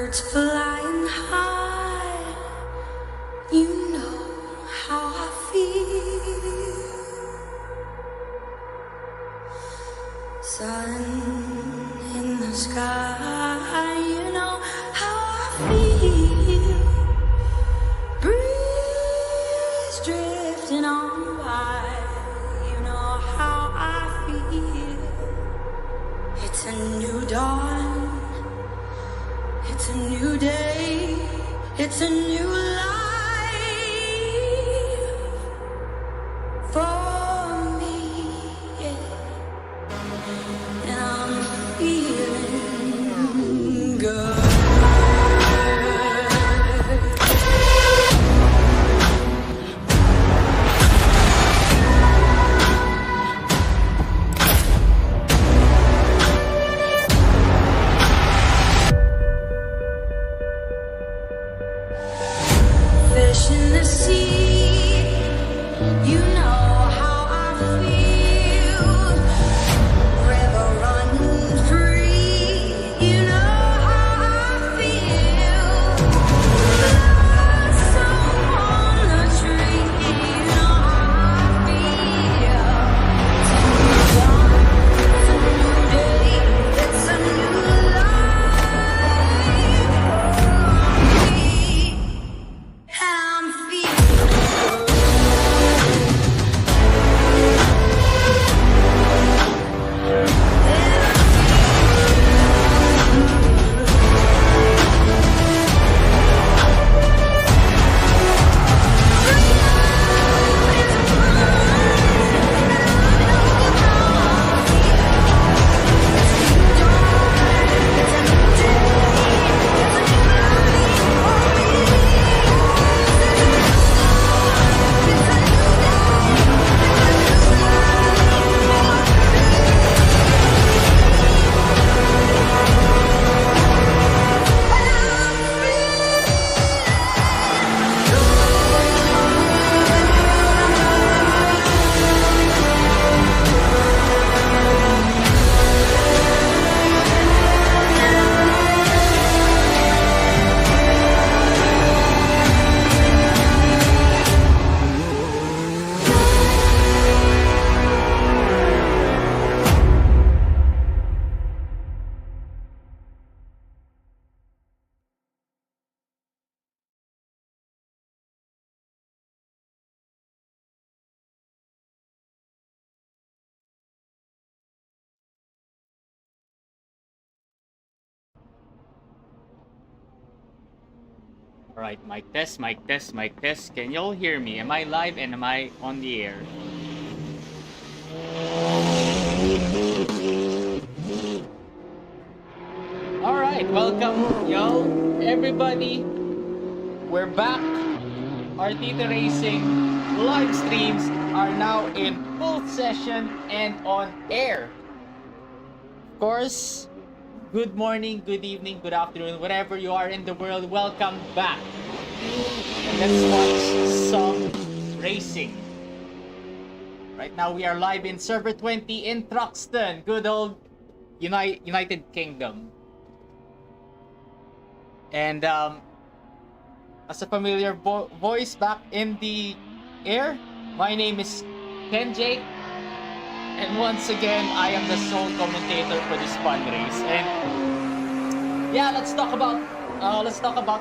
Birds flying high, you know how I feel. Sun in the sky, you know how I feel. Breeze drifting on by, you know how I feel. It's a new dawn, it's a new day, it's a new life for me, yeah. And I'm feeling good. Fish in the sea, you know how I feel. River running free, you know how I feel. Blossom on the tree, you know how I feel. It's a new day, it's a new life for me. I'm Alright, mic test, mic test, mic test. Can y'all hear me? Am I live and am I on the air? Alright, welcome y'all, everybody. We're back. Artito Racing live streams are now in full session and on air. Of course, good morning, good evening, good afternoon, wherever you are in the world, welcome back. Let's watch some racing. Right now we are live in server 20 in Thruxton, good old United Kingdom. And as a familiar voice back in the air, my name is Ken Jake. And once again, I am the sole commentator for this fun race. And yeah, let's talk about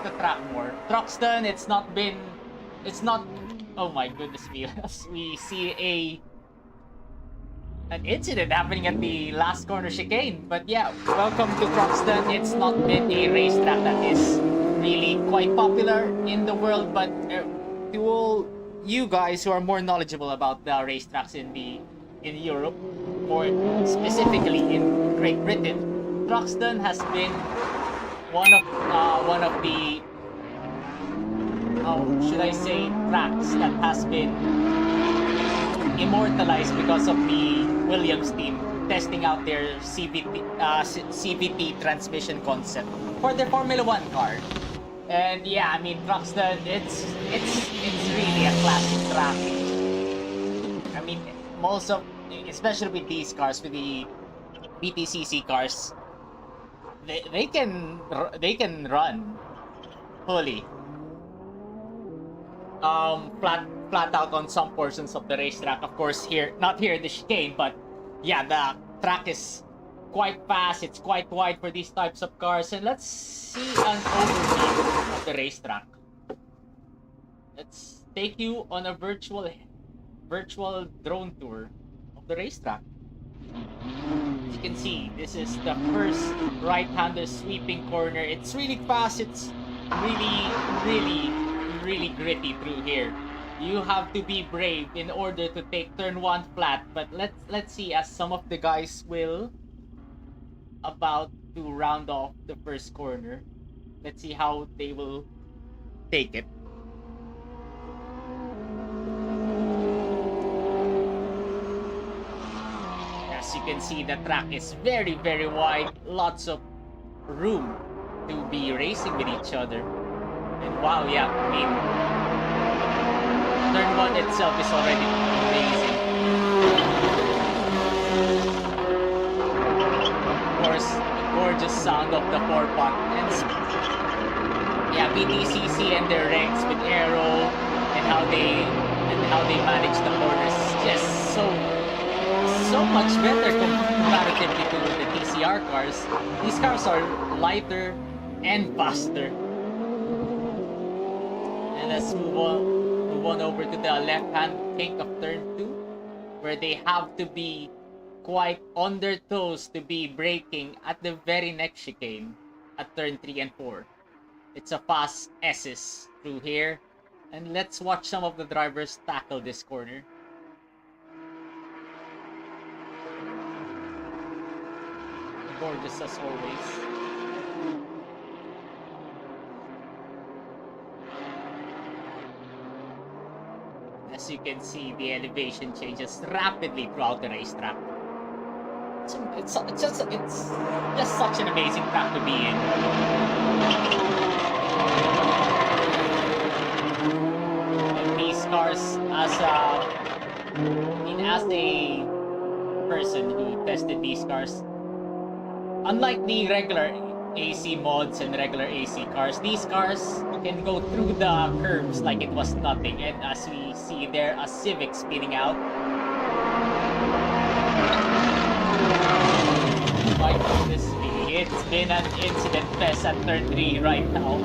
the track more. Thruxton, it's not. Oh my goodness me! We see an incident happening at the last corner chicane. But yeah, welcome to Thruxton. It's not been a racetrack that is really quite popular in the world, but to all you guys who are more knowledgeable about the racetracks in Europe, or specifically in Great Britain, Thruxton has been one of the how should I say tracks that has been immortalized because of the Williams team testing out their CVT transmission concept for their Formula 1 car. And yeah, I mean Thruxton, it's really a classic track. I mean, especially with these cars, with the BTCC cars, they can run fully flat out on some portions of the racetrack. Of course, here, not here in the chicane, but yeah, the track is quite fast. It's quite wide for these types of cars. And let's see an overview of the racetrack. Let's take you on a virtual drone tour of the racetrack. As you can see, this is the first right-hander sweeping corner. It's really fast. It's really gritty through here. You have to be brave in order to take turn 1 flat. But let's see, as some of the guys will about to round off the first corner. Let's see how they will take it. As you can see, the track is very wide. Lots of room to be racing with each other. And wow, yeah, I mean, turn 1 itself is already amazing. Of course, the gorgeous sound of the 4-pot. And yeah, BTCC and their ranks with aero and how they manage the corners is just so much better comparatively to the TCR cars. These cars are lighter and faster. And let's move on over to the left-hand kink of turn 2, where they have to be quite on their toes to be braking at the very next chicane at turn 3 and 4. It's a fast S's through here, and let's watch some of the drivers tackle this corner. Gorgeous as always. As you can see, the elevation changes rapidly throughout the racetrack. It's just such an amazing track to be in. And these cars, as a person who tested these cars, unlike the regular AC mods and regular AC cars, these cars can go through the curves like it was nothing. And as we see there, a Civic spinning out. My goodness me, it's been an incident fest at turn 3 right now.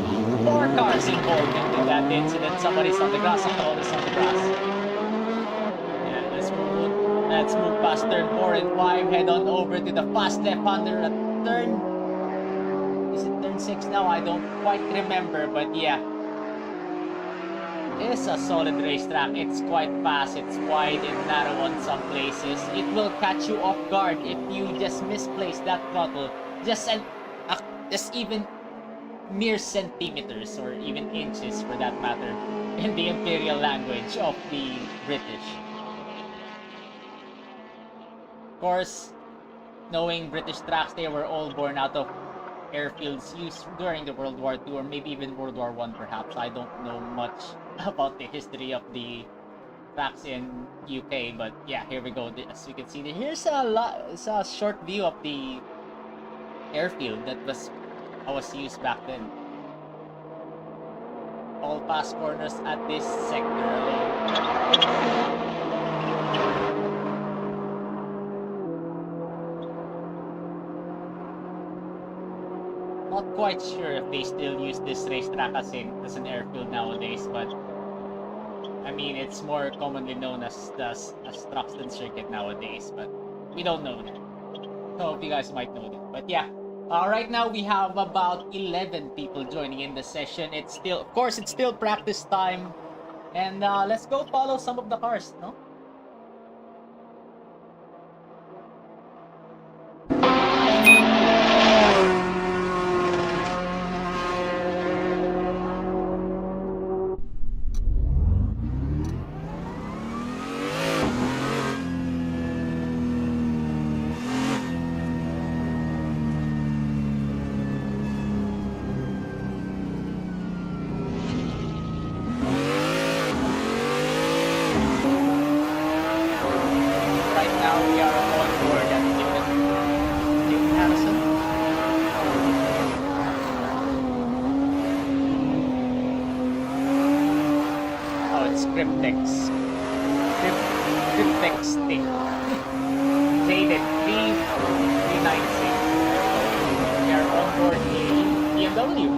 4 cars involved in that incident. Somebody's on the grass, somebody's on the grass. Yeah, let's move past turn 4 and 5, head on over to the fast left-hander at turn... Is it turn 6 now? I don't quite remember, but yeah. It's a solid racetrack. It's quite fast, it's wide and narrow on some places. It will catch you off guard if you just misplace that throttle. Just even mere centimeters or even inches for that matter in the imperial language of the British. Of course, knowing British tracks, they were all born out of airfields used during the World War II or maybe even World War I perhaps. I don't know much about the history of the tracks in UK, but yeah, here we go. As you can see, here's a short view of the airfield that was used back then. All fast corners at this sector alone. Not quite sure if they still use this racetrack as an airfield nowadays, but I mean, it's more commonly known as Thruxton circuit nowadays, but we don't know that. So you guys might know that. But yeah, right now we have about 11 people joining in the session. It's still practice time, and let's go follow some of the cars, no? is Cryptex. Cryptex stick. Jaded 396. We are on board a BMW.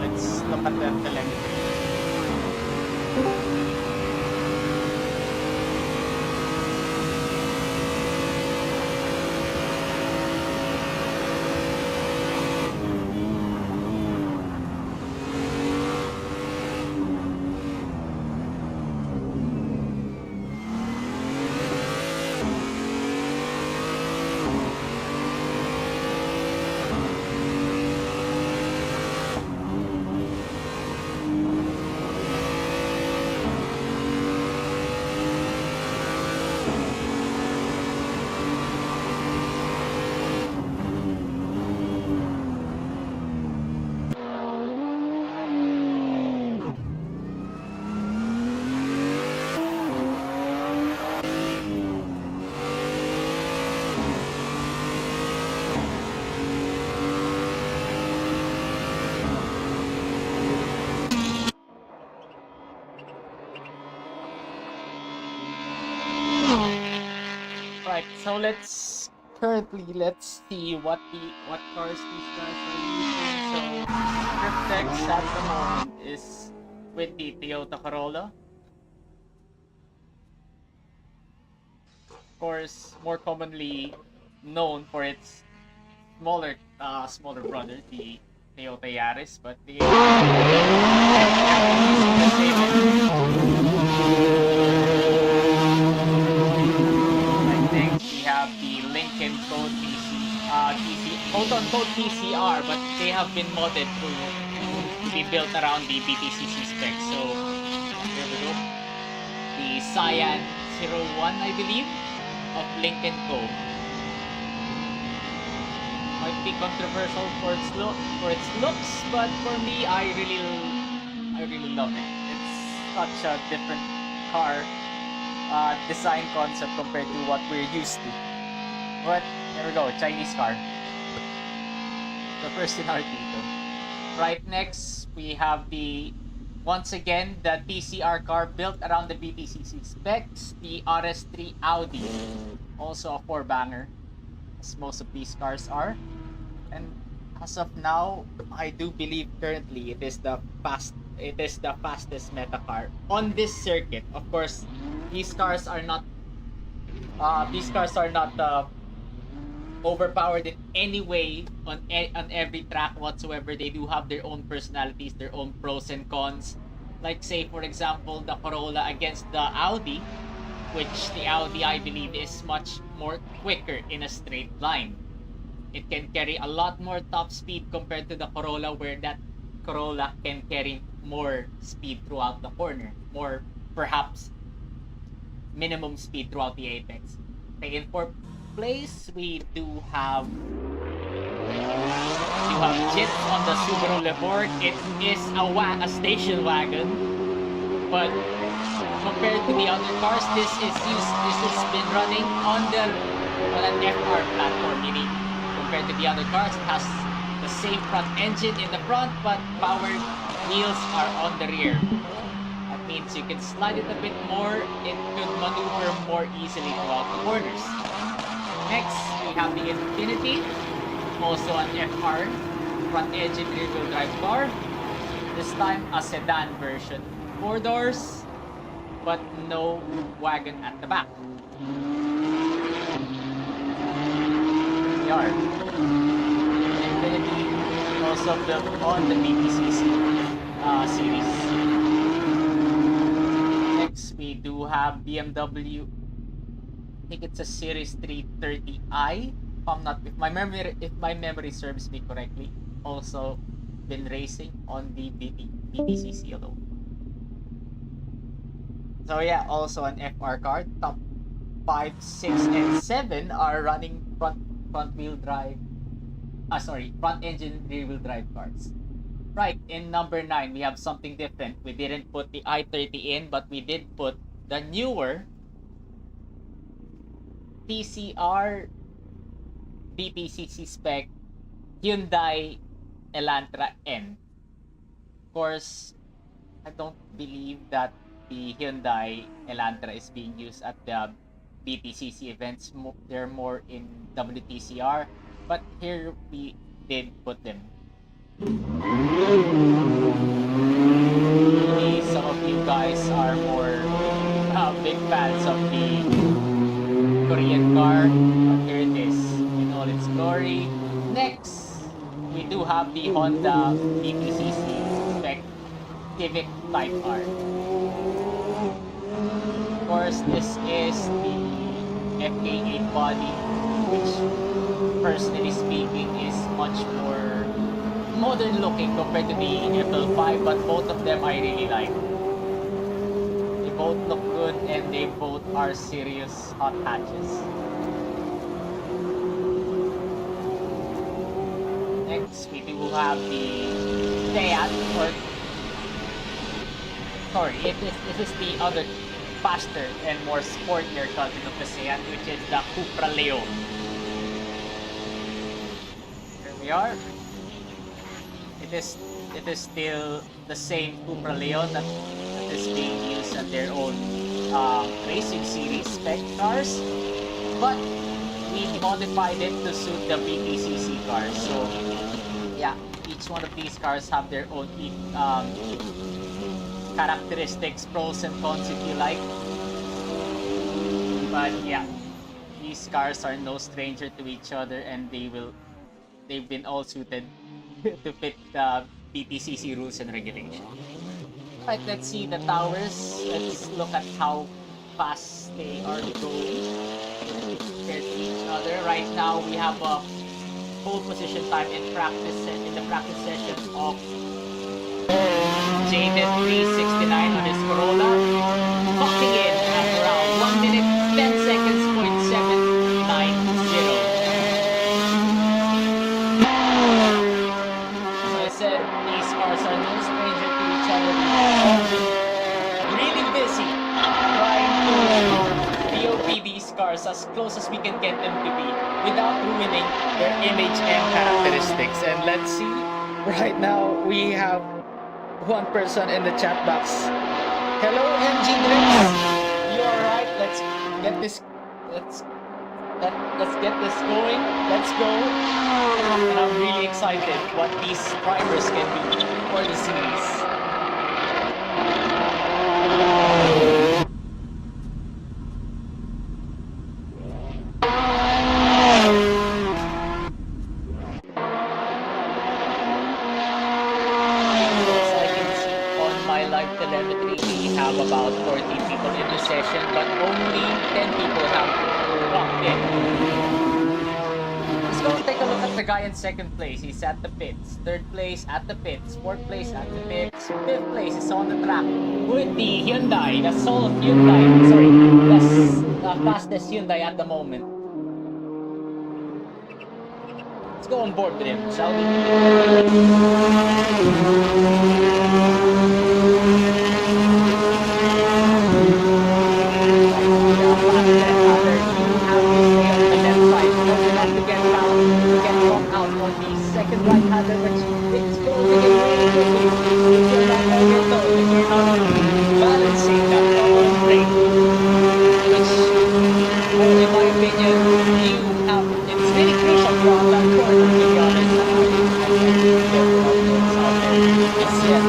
Let's look at the telemetry. Right, so let's see what cars these guys are using. So Cryptex at the moment is with the Toyota Corolla. Of course, more commonly known for its smaller brother, the Toyota Yaris, but the we have the Lincoln Code quote-unquote TCR, but they have been modded to be built around the BTCC specs. So here we go. The Cyan 01, I believe, of Lincoln Code. Might be controversial for its looks, but for me, I really love it. It's such a different car design concept compared to what we're used to. But there we go, Chinese car. The first in Artito. Right next, we have once again the TCR car built around the BTCC specs, the RS3 Audi, also a 4-banger, as most of these cars are. And as of now, I do believe currently it is the fastest meta car on this circuit. Of course, these cars are not overpowered in any way on every track whatsoever. They do have their own personalities, their own pros and cons. Like say for example the Corolla against the Audi, which the Audi I believe is much more quicker in a straight line. It can carry a lot more top speed compared to the Corolla, where that Corolla can carry more speed throughout the corner, more perhaps minimum speed throughout the apex. Okay, in fourth place we do have Jits on the Subaru Levorg. It is a station wagon, but compared to the other cars, this has been running on an FR platform, meaning compared to the other cars, it has the same front engine in the front, but powered wheels are on the rear. That means you can slide it a bit more. It could maneuver more easily throughout the corners. Next, we have the Infinity, also an FR, front engine rear-wheel drive car. This time a sedan version, 4 doors, but no wagon at the back. They are Infinity, also built on the BTCC series. Next, we do have BMW. I think it's a Series 330i. If my memory serves me correctly, also been racing on the BTCC alone. So yeah, also an FR car, 5, 6, and 7 are running front wheel drive. Front engine rear wheel drive cars. Right, in number 9, we have something different. We didn't put the i30 in, but we did put the newer TCR BTCC spec Hyundai Elantra N. Of course, I don't believe that the Hyundai Elantra is being used at the BTCC events. They're more in WTCR, but here we did put them. Maybe some of you guys are more big fans of the Korean car, but here it is in all its glory. Next, we do have the Honda BTCC spec Civic Type R. Of course, this is the FK8 body, which personally speaking is much more modern looking compared to the FL5, but both of them I really like. They both look good and they both are serious hot hatches. Next, we do have the Seat, or sorry, this is the other faster and more sportier cousin of the Seat, which is the Cupra Leo. Here we are. It is still the same Cupra Leo that is being used at their own racing series spec cars, but we modified it to suit the BTCC cars. So yeah, each one of these cars have their own characteristics, pros and cons if you like. But yeah, these cars are no stranger to each other, and they've been all suited to fit the BTCC rules and regulations. Right, let's see the towers. Let's look at how fast they are going compared to each other. Right now, we have a pole position time in the practice session of Jaded 369 on his Corolla, clocking in at around 1 minute 10 seconds .790. Said these cars are no stranger to each other. Really busy trying to DOP these cars as close as we can get them to be without ruining their image and characteristics. And let's see, right now we have one person in the chat box. Hello, MG Drips. You alright? Let's get this going. Let's go. And I'm really excited what these drivers can do for the series. As I can see on my live telemetry, we have about 14 people in the session, but only 10 people have walked in. Let's take a look at the guy in second place. He's at the pits. Third place at the pits. Fourth place at the pits. Fifth place is on the track with the Hyundai, the sole Hyundai. Sorry, the fastest Hyundai at the moment. Let's go on board with him, shall we? Second right hander, but it's going to get really quickly. If you're not Artito, if you're not balancing that power brake, which, in my opinion, it's really crucial for that corner, to be honest. It's yet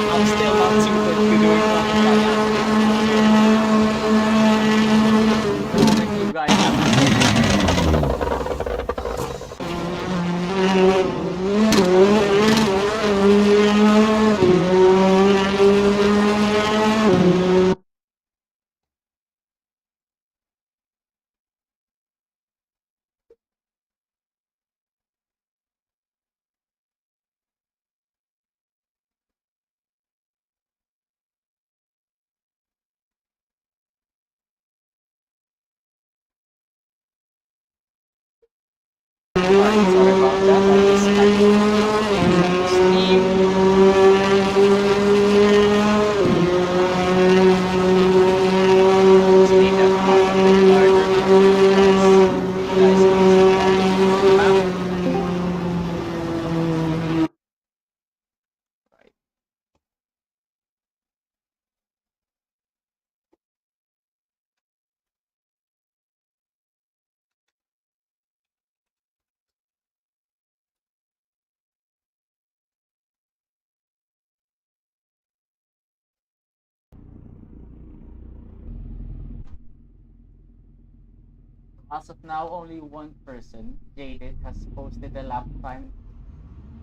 As of now, only one person, Jaded, has posted a lap time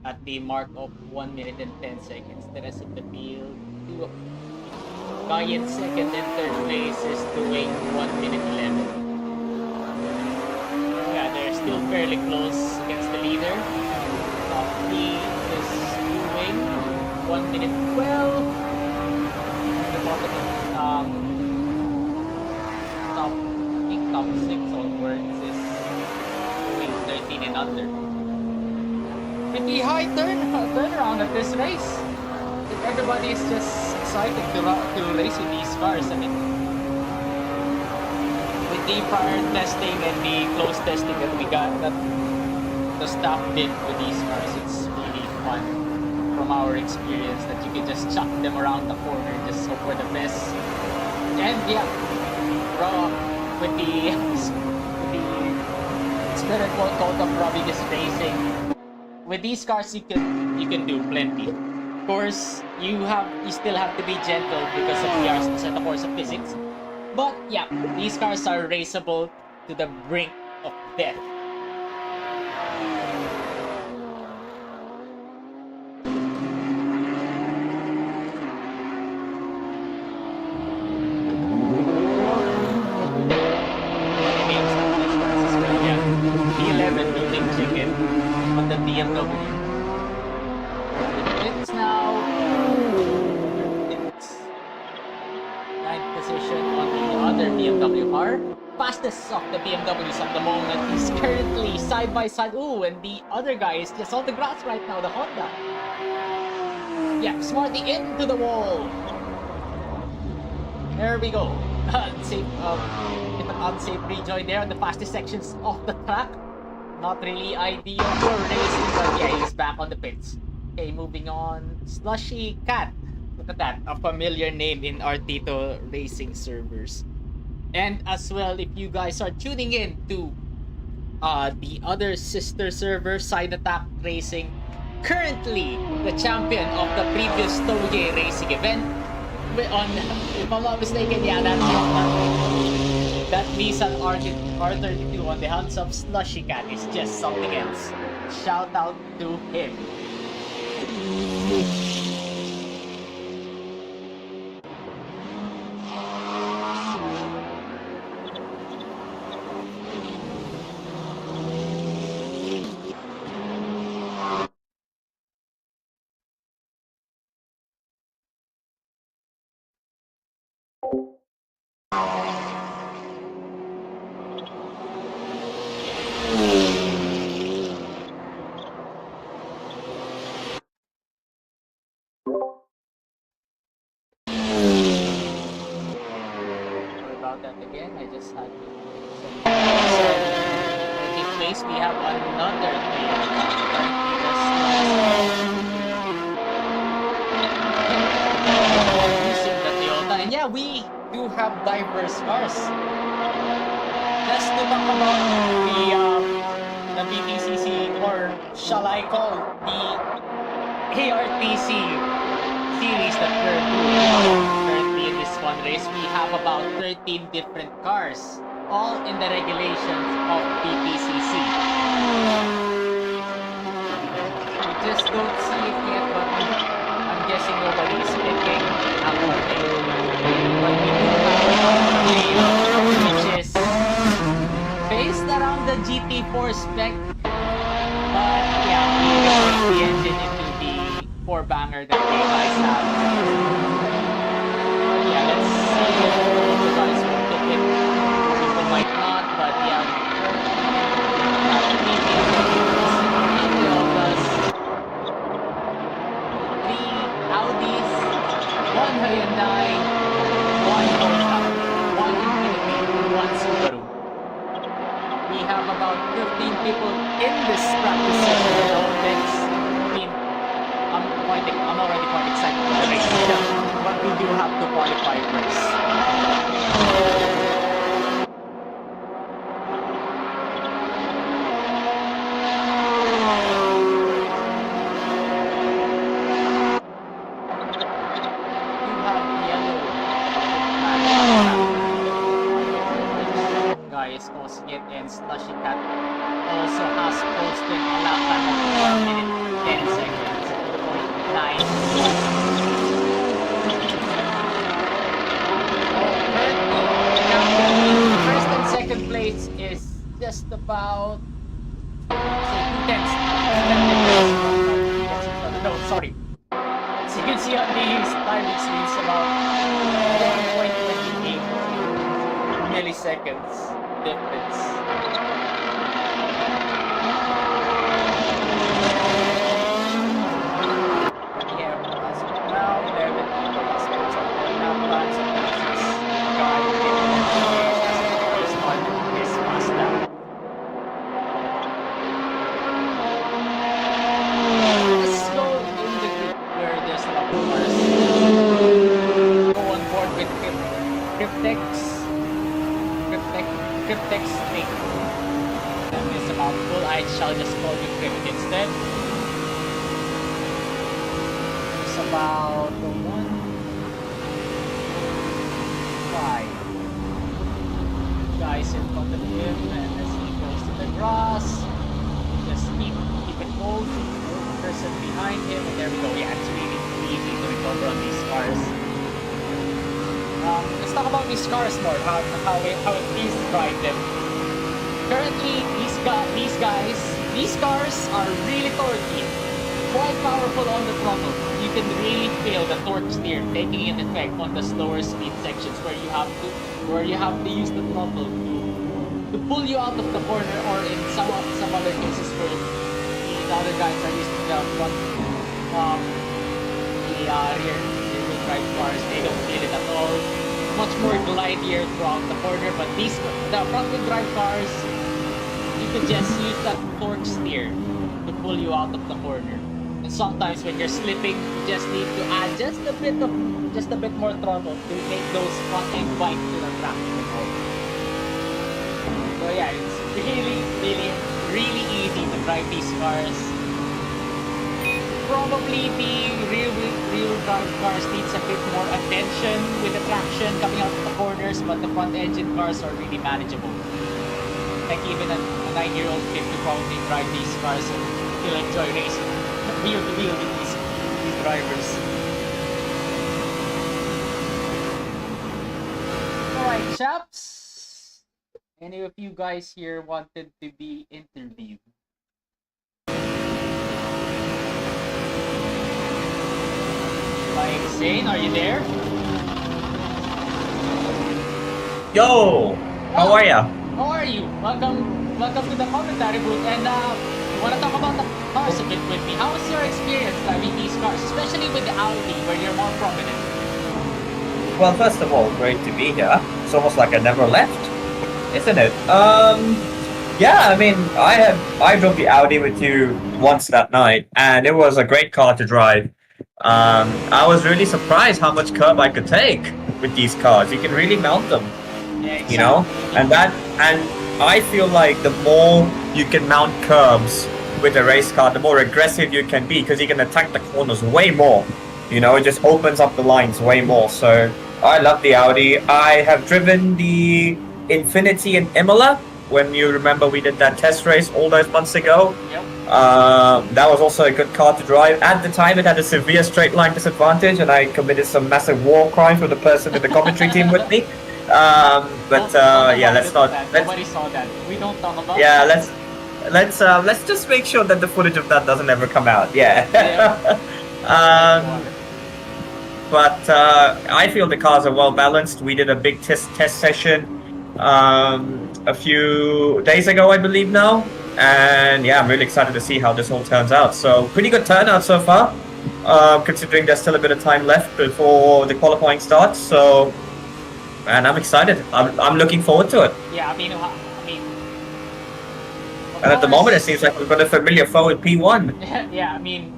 at the mark of 1 minute and 10 seconds. The rest of the field, two guy in second and third place is doing 1 minute 11. Yeah, they're still fairly close against the leader. Top 3 is doing 1 minute 12. The bottom of top, I think top 6 onwards is doing 13 and under. Pretty high turnaround at this race. Everybody is just excited to race with these cars. I mean, with the prior testing and the close testing that we got, that the staff did with these cars, it's really fun from our experience that you can just chuck them around the corner, just hope for the best. And yeah, bro, with the spirit code of Robbie is racing. With these cars, you can do plenty. Of course, you still have to be gentle because of the course of physics. But yeah, these cars are raceable to the brink of death. The BMW. It's now its 9th position on the other BMW car. Fastest of the BMWs at the moment is currently side by side. Ooh, and the other guy is just on the grass right now, the Honda. Yeah, Smarty into the wall. There we go. Unsafe, an unsafe rejoin there on the fastest sections of the track. Not really ideal for racing, but yeah, he's back on the pits. Okay, moving on. Slushy Cat. Look at that. A familiar name in Artito racing servers. And as well, if you guys are tuning in to the other sister server, Side Attack Racing, currently the champion of the previous Toge racing event. If I'm not mistaken, yeah, that's that Nissan R32 on the hands of Slushy Cat is just something else. Shout out to him. Again, I just had to in this place we have another thing. Using the Toyota, and yeah, we do have diverse cars. Just to talk about the BTCC, or shall I call the ARTC series that we're doing currently in this one race, we have about 13 different cars, all in the regulations of BTCC. We just don't see it yet, but I'm guessing nobody is picking up on it. But we do have which is based around the GT4 spec, but yeah, we make the engine into the 4-banger that they guys have. Yeah, let's see if you guys will pick it. People might not, but yeah. Three Audis, one Hyundai, one Toyota, one Infiniti, one Subaru. We have about 15 people in this practice session, so let's, I'm already quite excited for the race itself, but we do have to qualify first. You have yellow guy is causing it, and Slushy Cat also has posted a lap time of 4 minutes 10 seconds, 0.9. The first and second place is just about, say, 2 tenths. No, sorry. As you can see on these timing screens, about 1.28 milliseconds difference. We have, as of now, 11 people has posted their lap times, and this guy definitely is on his fast lap. Let's go in the group where there's a lot of cars. Go on board with Cryptex Snake. That is a mouthful. I shall just call you Crypt instead. It's about 5 guys in front of him, and as he goes to the grass, just keep it cold. Person behind him, and there we go. Yeah, it's really easy to recover on these cars. Let's talk about these cars more, how it is to drive them. Currently, these cars are really torquey, quite powerful on the throttle. You can really feel the torque steer taking in effect on the slower speed sections where you have to use the throttle to pull you out of the corner, or in some other cases where the other guys are using the front, rear wheel drive cars. They don't feel it at all. Much more glidier throughout the corner, but the front wheel drive cars, you can just use that torque steer to pull you out of the corner. And sometimes when you're slipping, you just need to add just a bit more throttle to make those front end bite to the track. So yeah, it's really easy to drive these cars. Probably the rear drive cars needs a bit more attention with the traction coming out of the corners, but the front engine cars are really manageable. Like even a 9-year-old kid could probably drive these cars and still enjoy racing wheel to wheel with these drivers. Alright, chaps. Any of you guys here wanted to be interviewed? Like Zane, are you there? Yo, how are ya? How are you? Welcome to the commentary booth. And you want to talk about the cars a bit with me? How was your experience driving these cars, especially with the Audi, where you're more prominent? Well, first of all, great to be here. It's almost like I never left, isn't it? Yeah, I mean, I drove the Audi with you once that night, and it was a great car to drive. I was really surprised how much curb I could take with these cars. You can really mount them, Yeah, exactly. you know, and I feel like the more you can mount curbs with a race car, the more aggressive you can be, because you can attack the corners way more. You know, it just opens up the lines way more. So I love the Audi. I have driven the Infinity in Imola. When you remember we did that test race all those months ago. Yep. That was also a good car to drive. At the time, it had a severe straight line disadvantage, and I committed some massive war crimes with the person in the commentary team with me. Yeah, let's not. Nobody saw that. We don't talk about. Yeah, let's just make sure that the footage of that doesn't ever come out. Yeah. But I feel the cars are well balanced. We did a big test session a few days ago, I believe now. And yeah, I'm really excited to see how this all turns out. So pretty good turnout so far, considering there's still a bit of time left before the qualifying starts. So, and I'm excited. I'm looking forward to it. Yeah, I mean, And at the moment, it seems like we've got a familiar foe in P1. yeah, I mean,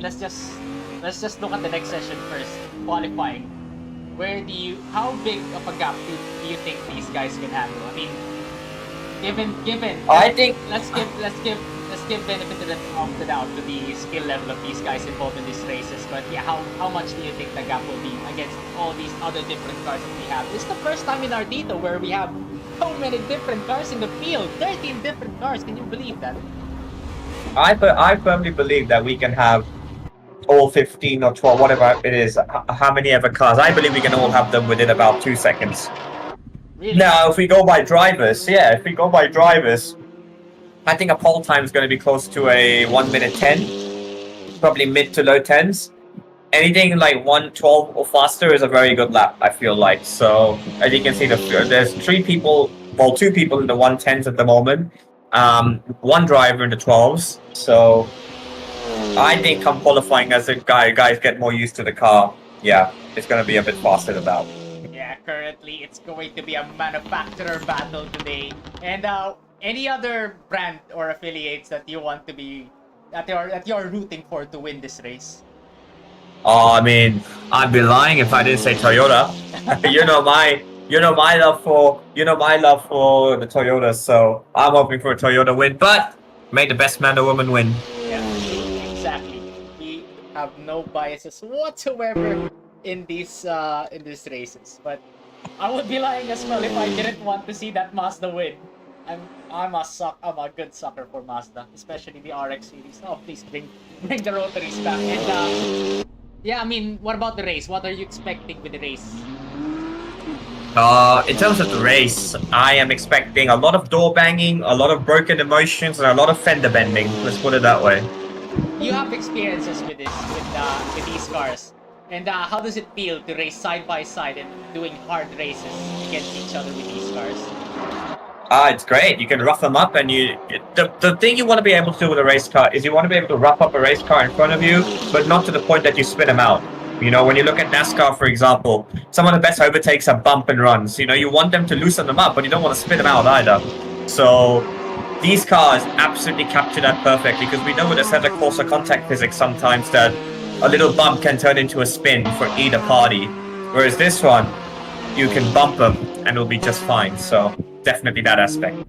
let's just look at the next session first. Qualifying. How big of a gap do you think these guys can handle? I mean, given. I think let's give benefit of the doubt to the skill level of these guys involved in these races. But yeah, how much do you think the gap will be against all these other different cars that we have? This is the first time in Artito where we have so many different cars in the field. 13 different cars. Can you believe that? I firmly believe that we can have all 15 or 12, whatever it is, how many ever cars. I believe we can all have them within about 2 seconds. Really? Now, if we go by drivers, I think a pole time is going to be close to a 1 minute 10, probably mid to low tens. Anything like 1:12 or faster is a very good lap, I feel like. So, as you can see, there's two people in the 110s at the moment, one driver in the 12s. So, I think come qualifying as guys get more used to the car, yeah, it's going to be a bit faster than that. Yeah, currently it's going to be a manufacturer battle today. And any other brand or affiliates that you want to be that you're rooting for to win this race? Oh, I mean, I'd be lying if I didn't say Toyota. you know my love for the Toyota, so I'm hoping for a Toyota win. But may the best man or woman win. Yeah, exactly. We have no biases whatsoever in these races. But I would be lying as well if I didn't want to see that Mazda win. I'm a good sucker for Mazda, especially the RX series. Oh, please bring the rotaries back. And yeah, I mean, what about the race? What are you expecting with the race? In terms of the race, I am expecting a lot of door banging, a lot of broken emotions, and a lot of fender bending. Let's put it that way. You have experiences with these cars, and how does it feel to race side by side and doing hard races against each other with these cars? It's great. You can rough them up, and the thing you want to be able to do with a race car is you want to be able to rough up a race car in front of you, but not to the point that you spin them out. You know, when you look at NASCAR, for example, some of the best overtakes are bump and runs. You know, you want them to loosen them up, but you don't want to spin them out either. So these cars absolutely capture that perfectly, because we know with the center course of contact physics sometimes that a little bump can turn into a spin for either party. Whereas this one, you can bump them and it'll be just fine. So definitely that aspect.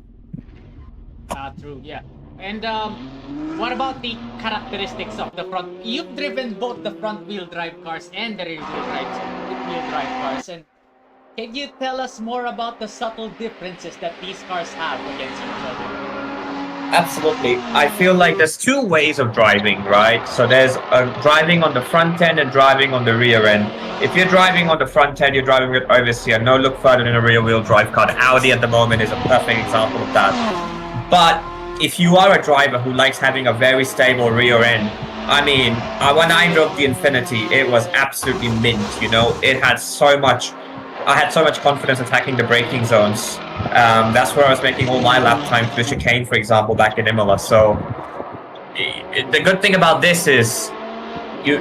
True, yeah. And what about the characteristics of the front? You've driven both the front-wheel drive cars and the rear-wheel drive cars, and can you tell us more about the subtle differences that these cars have against each other? Absolutely. I feel like there's two ways of driving, right? So there's driving on the front end and driving on the rear end. If you're driving on the front end, you're driving with oversteer. No look further than a rear-wheel drive car. The Audi at the moment is a perfect example of that. But if you are a driver who likes having a very stable rear end, I mean, when I drove the Infinity, it was absolutely mint, you know? I had so much confidence attacking the braking zones. That's where I was making all my lap times to the chicane, for example, back in Imola. So the good thing about this is you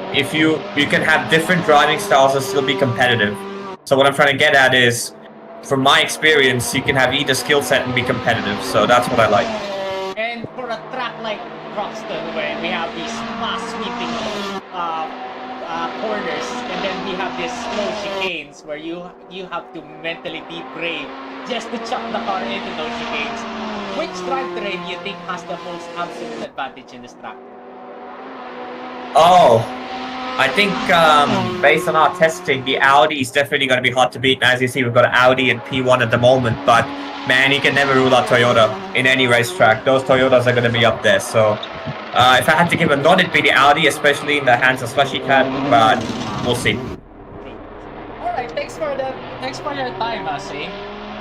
can have different driving styles and still be competitive. So what I'm trying to get at is, from my experience, you can have either skill set and be competitive. So that's what I like. And for a track like Thruxton, where we have these fast-sweeping corners, and then we have these slow chicanes where you have to mentally be brave just to chuck the car into those chicanes. Which drivetrain do you think has the most absolute advantage in this track? Oh, I think based on our testing, the Audi is definitely going to be hard to beat. As you see, we've got an Audi and P1 at the moment, but man, you can never rule out Toyota in any racetrack. Those Toyotas are going to be up there. So if I had to give a nod, it'd be the Audi, especially in the hands of Slushy Cat, but we'll see. Alright, thanks for your time, Ase.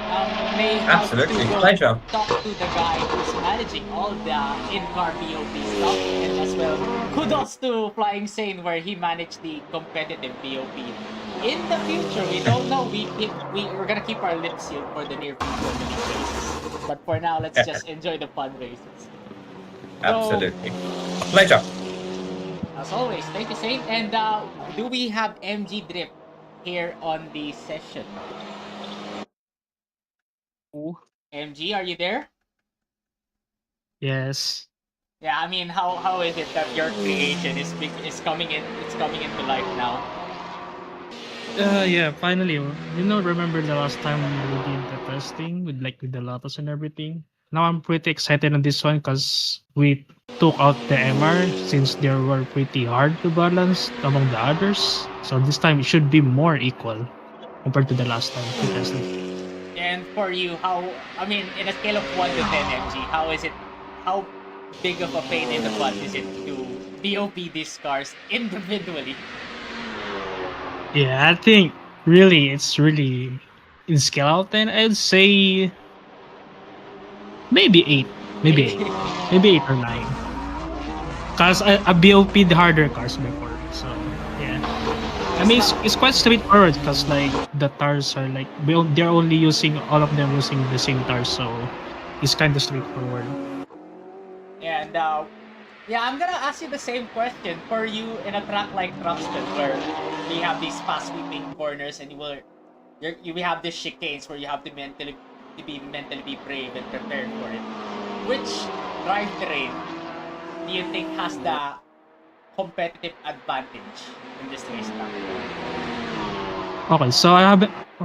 Absolutely, pleasure. Talk to the guy who's managing all the in-car BOP stuff, and as well, kudos to Flying Sane where he managed the competitive BOP. In the future, we don't know. We're gonna keep our lips sealed for the near future of these races. But for now, let's just enjoy the fun races. Absolutely, pleasure. As always, thank you, Sane. And do we have MG Drip here on the session? MG, are you there? Yes. Yeah, I mean, how is it that your creation is coming into life now? Yeah, finally. Remember the last time we did the testing with the Lotus and everything? Now I'm pretty excited on this one because we took out the MR since they were pretty hard to balance among the others. So this time it should be more equal compared to the last time we tested. And for you, I mean, in a scale of 1 to 10, MG, how big of a pain in the butt is it to DOP these cars individually? Yeah, I think really it's really in scale out 10, I'd say maybe 8. Maybe 8. Maybe 8 or 9. Because I BOP'd harder cars before. So, yeah. I mean, it's quite straightforward because, like, the tires are like, they're only using, all of them using the same tires. So, it's kind of straightforward. And yeah, I'm gonna ask you the same question for you in a track like Thruxton, where we have these fast sweeping corners and you have these chicanes where you have to be mentally brave and prepared for it. Which drivetrain do you think has the competitive advantage in this racetrack? Okay, so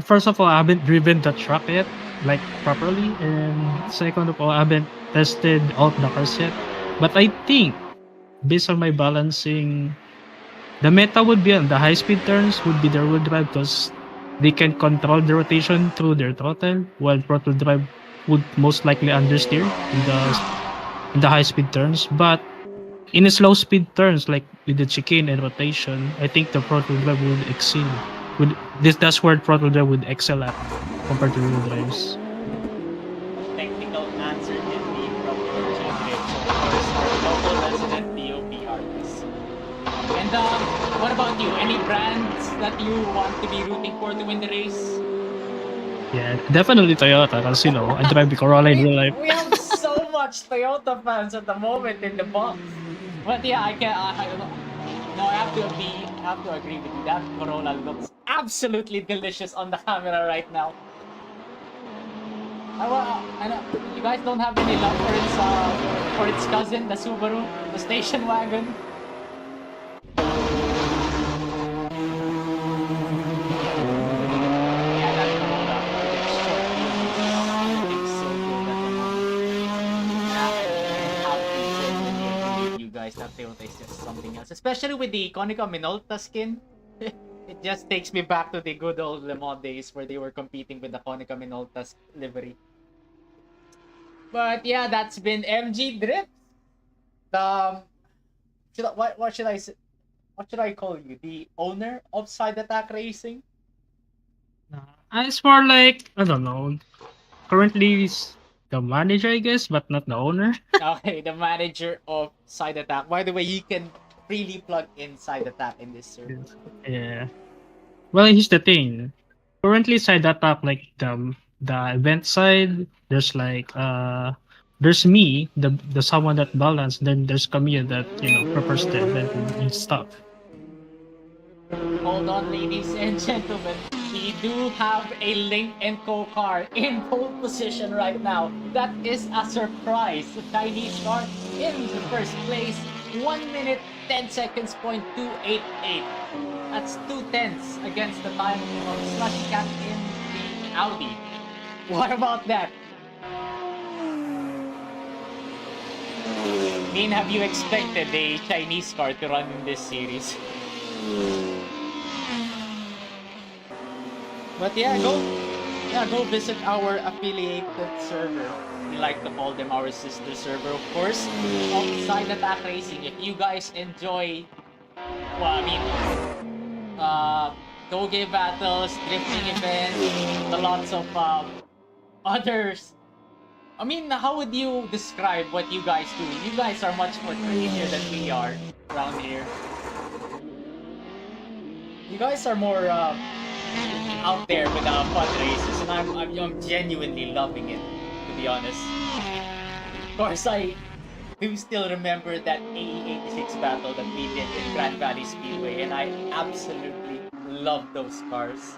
first of all, I haven't driven the truck yet, like properly. And second of all, I haven't tested out the cars yet. But I think, based on my balancing, the meta would be on the high speed turns would be the rear drive because they can control the rotation through their throttle, while throttle drive would most likely understeer in the high speed turns. But in the slow speed turns, like with the chicane and rotation, I think the throttle drive would excel. That's where throttle drive would excel at compared to rear drives. Technical answer can be from your children. So, of course, for local resident DOP artists. And what about you? Any brands that you want to be rooting for to win the race? Yeah, definitely Toyota, because I drive the Corolla in real life. We have so much Toyota fans at the moment in the box. But yeah, I have to agree with you. That Corolla looks absolutely delicious on the camera right now. I know you guys don't have any love for its cousin, the Subaru, the station wagon. Yeah, that Corolla, it's short wheels, it's so good at the moment. I absolutely agree with you guys that Toyota is just something else, especially with the Konica Minolta skin. It just takes me back to the good old Le Mans days where they were competing with the Konica Minolta livery. But yeah, that's been MG Drift. What should I say? What should I call you? The owner of Side Attack Racing? It's more like, I don't know, currently is the manager, I guess, but not the owner. Okay, the manager of Side Attack. By the way, you can freely plug in Side Attack in this server. Yeah. Well, here's the thing. Currently, side attack, like the event side, there's like there's me, the someone that balance. Then there's Camille that prepares the event and stuff. Hold on, ladies and gentlemen. We do have a Link & Co car in pole position right now. That is a surprise. The Chinese car in the first place. 1 minute, 10 seconds, .288. That's 2/10 against the time of Slushy Cat in the Audi. What about that? Min, have you expected a Chinese car to run in this series? But yeah, go visit our affiliated server. We like to call them our sister server, of course, of Side Attack Racing. If you guys enjoy, well, I mean, go-game battles, drifting events, the lots of others. I mean, how would you describe what you guys do? You guys are much more crazier than we are around here. You guys are more out there with fun races, and I'm genuinely loving it, to be honest. Of course, I do still remember that AE86 battle that we did in Grand Valley Speedway, and I absolutely love those cars.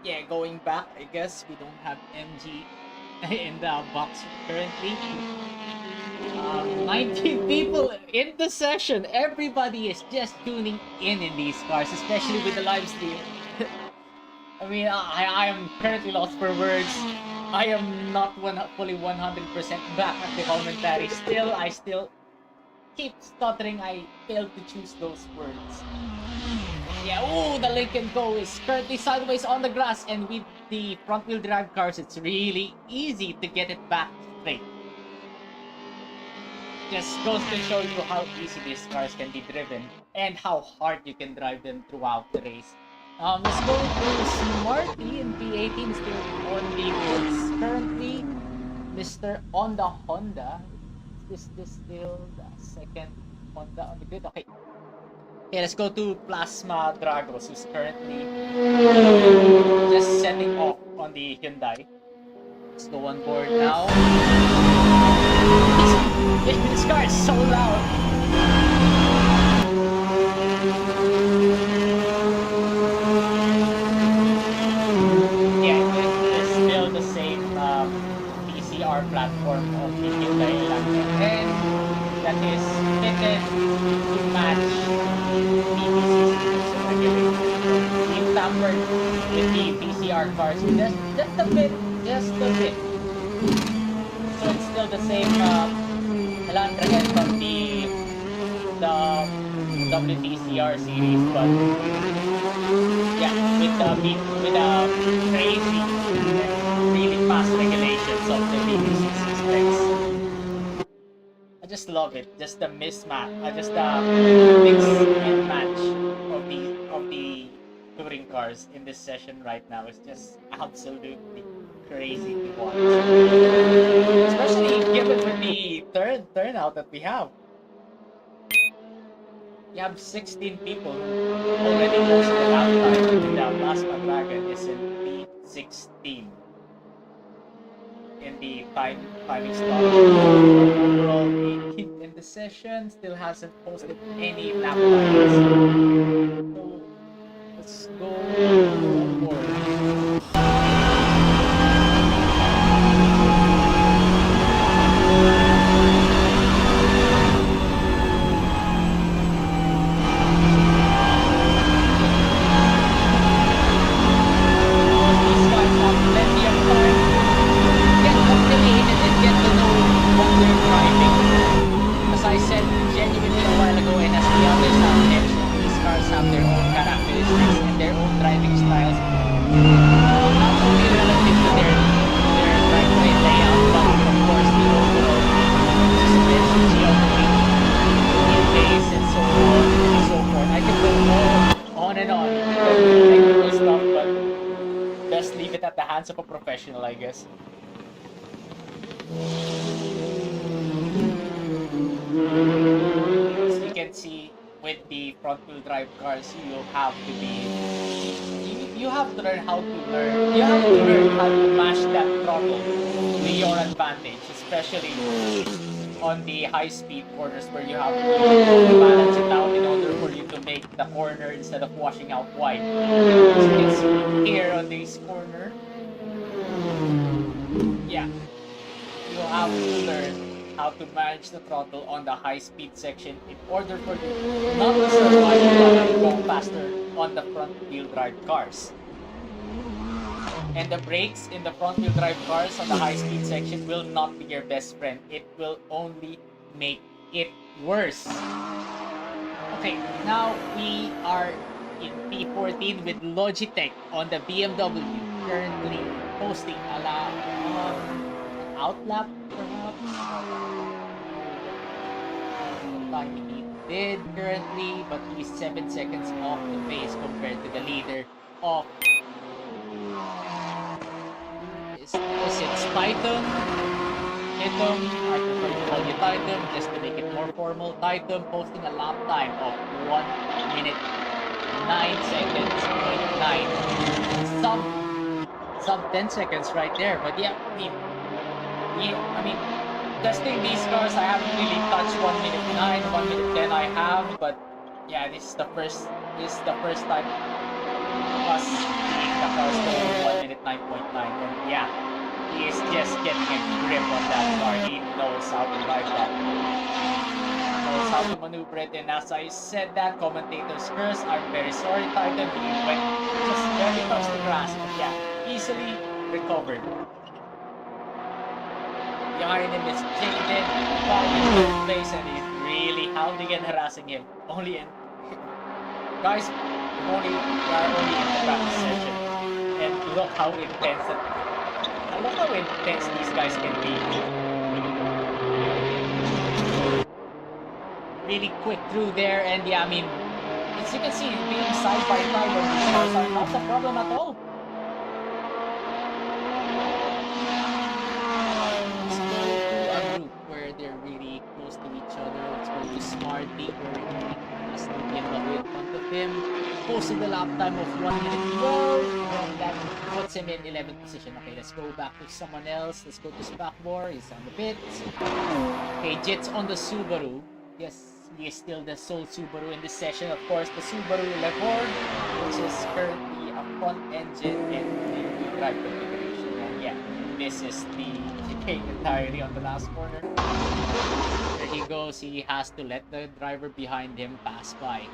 Yeah, going back, I guess we don't have MG in the box currently. 19 people in the session. Everybody is just tuning in these cars, especially with the live stream. I mean, I am currently lost for words. I am not fully 100% back at the commentary. I still keep stuttering. I failed to choose those words. Yeah, ooh, the Lincoln Go is currently sideways on the grass, and with the front-wheel drive cars, it's really easy to get it back straight. Just goes to show you how easy these cars can be driven and how hard you can drive them throughout the race. Let's go to Smarty in P18, still on the woods currently. Mr. On the Honda. Is this still the second Honda on the grid? Okay. Okay, let's go to Plasma Dragos, who's currently just setting off on the Hyundai. Let's go on board now. This car is so loud. Yeah, it's still the same PCR platform of the Hyundai Elantra, and that is fitted to match BTCC regulations. We've tampered with the PCR cars just a bit. So it's still the same Elantra head from the WTCR series, but yeah, with the crazy, really fast regulations of the BTCC specs. I just love it. Just the mismatch, just the mix and match of the touring cars in this session right now is just absolutely crazy to watch. Especially given with the turnout that we have. You have 16 people already lost the lap time, and the Plasma Dragon is in P16 in the timing stop. Overall, 18th in the session, still hasn't posted any lap times. So let's go forward. I said genuinely a while ago, and as the others have mentioned, these cars have their own characteristics and their own driving styles. Not only relative to their driveway layout, but of course the overall suspension geometry, wheelbase, and so on and so forth. I could go on and on with technical stuff, but best leave it at the hands of a professional, I guess. As you can see, with the front-wheel drive cars, you have to learn how to mash that throttle to your advantage, especially on the high-speed corners where you have to balance it out in order for you to make the corner instead of washing out wide. As you can see here on this corner, yeah, you have to learn how to manage the throttle on the high-speed section in order for you not to survive and go faster on the front-wheel drive cars. And the brakes in the front-wheel drive cars on the high-speed section will not be your best friend. It will only make it worse. Okay, now we are in P14 with Logitech on the BMW, currently posting a outlap perhaps. Time he did currently, but he's 7 seconds off the pace compared to the leader of is it Titan? Titan, I prefer to call you Titan just to make it more formal. Titan posting a lap time of 1 minute 9 seconds, 0.9. Sub 10 seconds right there, but yeah, I mean, testing these cars, I haven't really touched 1 minute 9, 1 minute 10 I have, but yeah, this is the first time us seeing the cars go 1 minute 9.9, and yeah, he is just getting a grip on that car. He knows how to drive that. Knows how to maneuver it, and as I said that, commentators curse, I'm very sorry Titan, he went just very close to grass, but yeah, easily recovered. Behind him is Jaden, following in third place, and he's really Howdigan harassing him. Only in guys, we are only in the practice session, and look how intense these guys can be. Really quick through there, and yeah, I mean, as you can see, being side by side on these cars are not a problem at all. Let's go to a group where they're really close to each other. Let's go to Smarty, where he has to get in front of him. Posted the lap time of 1 minute 12, and that puts him in 11th position. Okay, let's go back to someone else. Let's go to Spackbor. He's on the pits. Okay, Jit's on the Subaru. Yes, he is still the sole Subaru in this session. Of course, the Subaru Leopard, which is currently a front engine in the drive configuration. And yeah, this is the chicane entirely on the last corner. There he goes. He has to let the driver behind him pass by.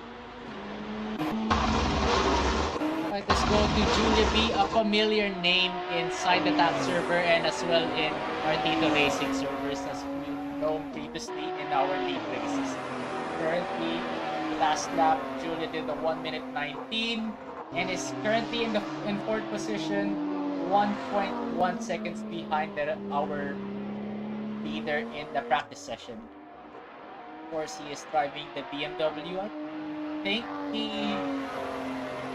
Alright, let's go to Julia B, a familiar name inside the TAP server and as well in Artito Racing servers, as we've known previously in our league races. Currently, last lap, Julia did the 1 minute 19 and is currently in 4th position, 1.1 seconds behind our leader in the practice session. Of course, he is driving the BMW. I think he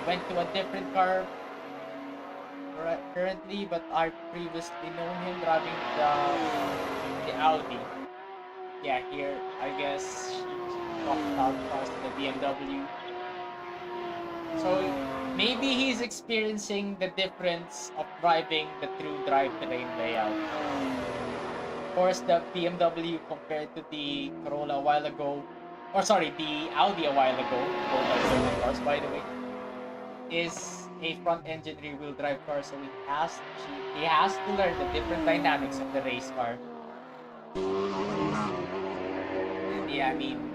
went to a different car currently, but I've previously known him driving the Audi. Yeah, here I guess she talked about cars to the BMW. So maybe he's experiencing the difference of driving the true drivetrain layout. Of course, the BMW compared to the Corolla a while ago, or sorry, the Audi a while ago, both are different cars by the way, is a front-engine rear-wheel drive car, so he has to learn the different dynamics of the race car. And yeah, I mean,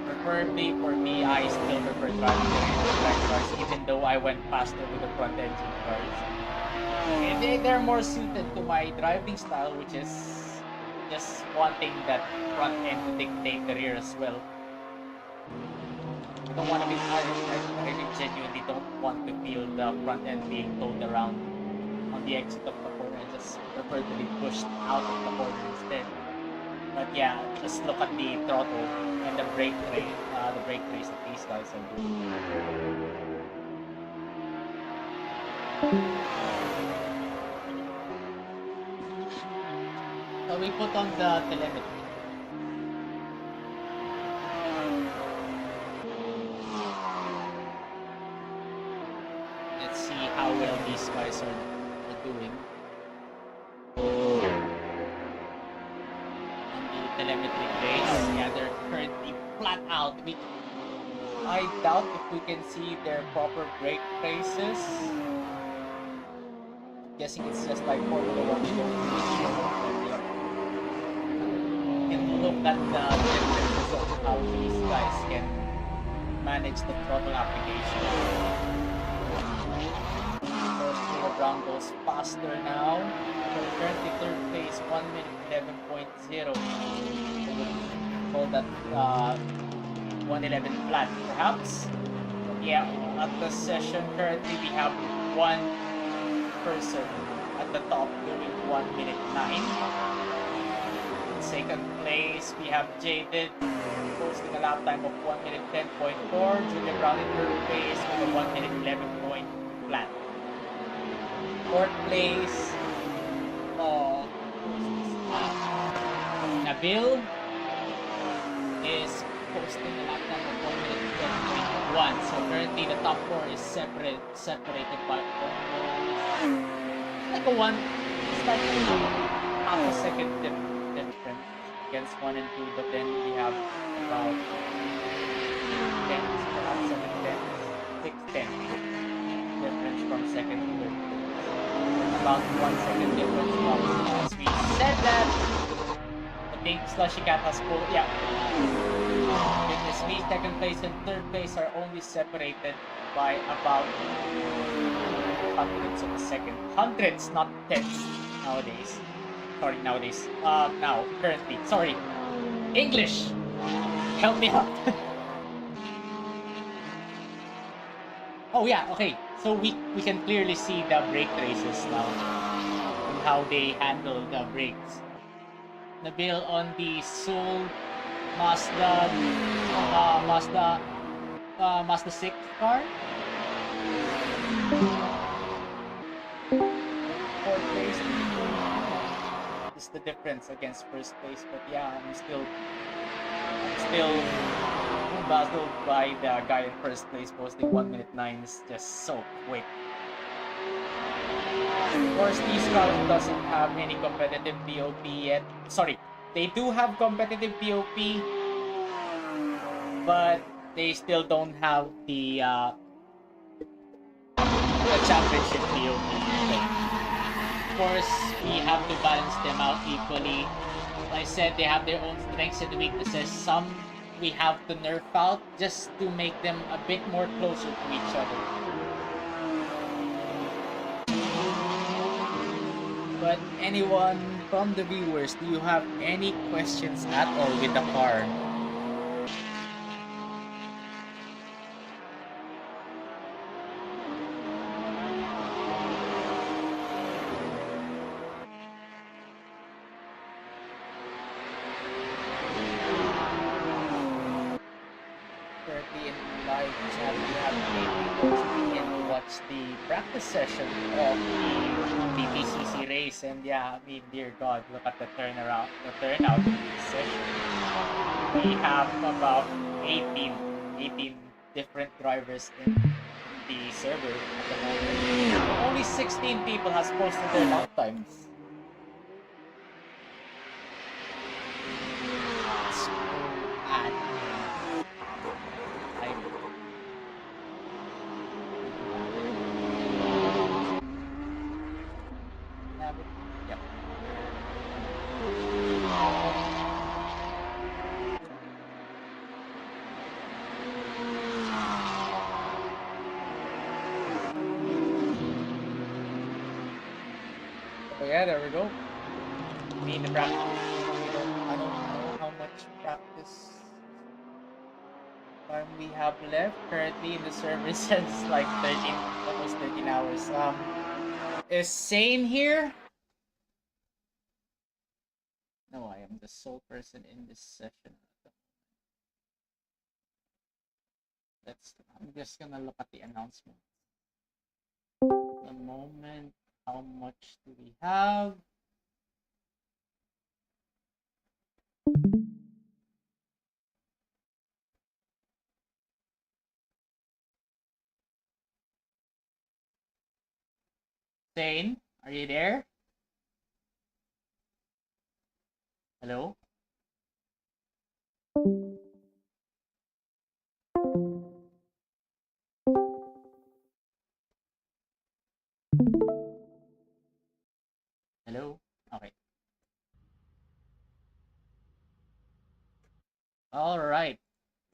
preferably for me, I still prefer driving the rear-wheel drive cars, even though I went faster with the front-engine cars. And they're more suited to my driving style, which is just wanting that front end to dictate the rear as well. I don't want to be I really genuinely don't want to feel the front end being towed around on the exit of the corner. I just prefer to be pushed out of the corner instead. But yeah, just look at the throttle and the brake trace that these guys are doing. So we put on the telemetry. Let's see how well these guys are doing. On the telemetry base, yeah, they're currently flat out. I doubt if we can see their proper brake traces. Guessing it's just like Formula 1 show. And look at the differences of how these guys can manage the throttle application. First Brown goes faster now. We're currently 3rd place, 1 minute 11.0. Call that 111 flat perhaps. But yeah, at the session currently we have one person at the top doing 1 minute 9. In 2nd place we have Jaded posting a lap time of 1 minute 10.4. Julia Brown in 3rd place with a 1 minute 11 point flat. 4th place, Nabil is posting a lap time of 1 minute 10.1. So currently the top 4 is separated by almost like a one, it's like half a second difference against 1 and 2, but then we have about 10, perhaps 7 tenths, 6 tenths difference from 2nd to 3rd. About 1 second difference from, as we said that, the big slushy cat has pulled, yeah. Goodness me, 2nd place and 3rd place are only separated by about hundredths of a second. Hundreds, not tenths nowadays. Sorry, nowadays. Now, currently. Sorry. English! help me out. Oh yeah, okay. So we can clearly see the brake traces now and how they handle the brakes. Nabil on the Soul Mazda Mazda 6 car. Fourth place is the difference against first place, but yeah, I'm still dazzled by the guy in first place posting 1 minute 9 is just so quick. Of course, these cars doesn't have any competitive DOP yet. Sorry, they do have competitive DOP, but they still don't have the championship DOP. Of course, we have to balance them out equally. Like I said, they have their own strengths and weaknesses. Some we have to nerf out just to make them a bit more closer to each other. But anyone from the viewers, do you have any questions at all with the car? Currently in live chat, we have 8 people tuning in to watch the practice session of the BTCC race. And yeah, I mean, dear God, look at the turnout of this session. We have about 18 different drivers in the server at the moment. Only 16 people has posted their lap times. It's so bad, man. Have it. Yep. So yeah, there we go. I mean, the practice. I don't know how much practice time we have left. Currently in the server says like 13, almost 13 hours. Is Sane here? No, I am the sole person in this session. I'm just gonna look at the announcement. The moment, how much do we have? Sane, are you there? Hello? Hello? Okay. Alright.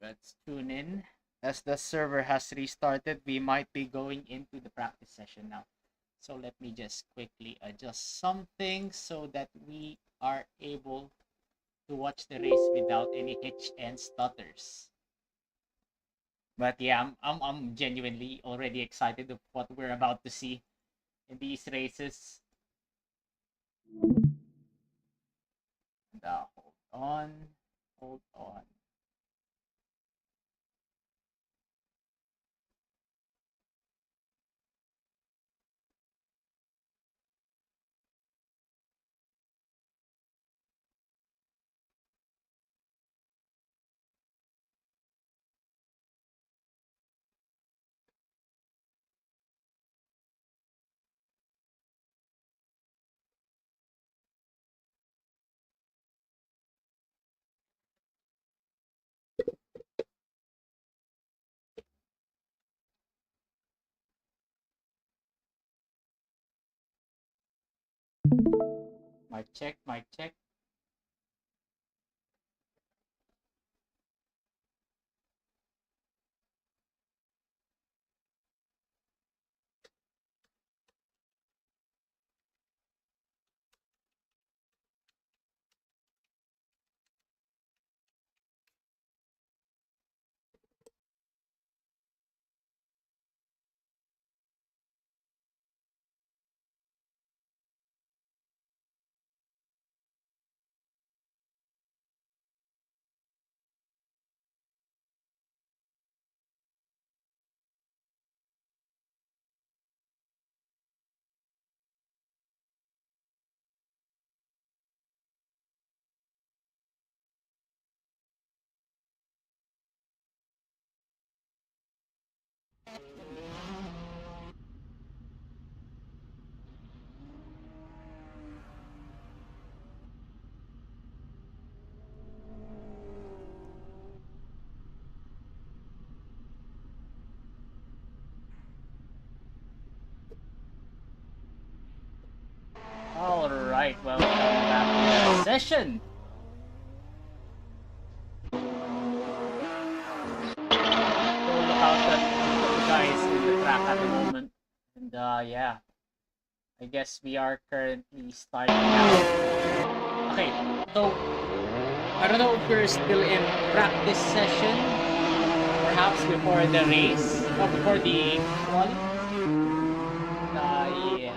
Let's tune in. As the server has restarted, we might be going into the practice session now. So let me just quickly adjust something so that we are able to watch the race without any hitch and stutters. But yeah, I'm genuinely already excited of what we're about to see in these races. Hold on. Hold on. Mic check, mic check. Alright, welcome back to the session. So look out at the guys in the track at the moment. And yeah. I guess we are currently starting now. Okay, so I don't know if we're still in practice session. Perhaps before the race or before the quali. Yeah.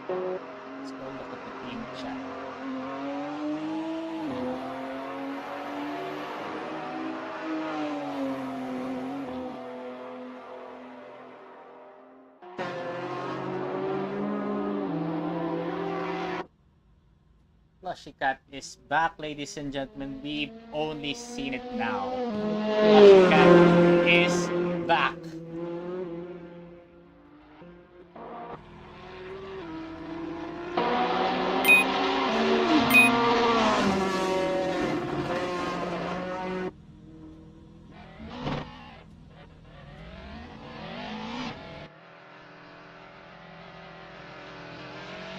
Let's go look at the team chat. Flushy Cat is back, ladies and gentlemen. We've only seen it now. Flushy Cat is back.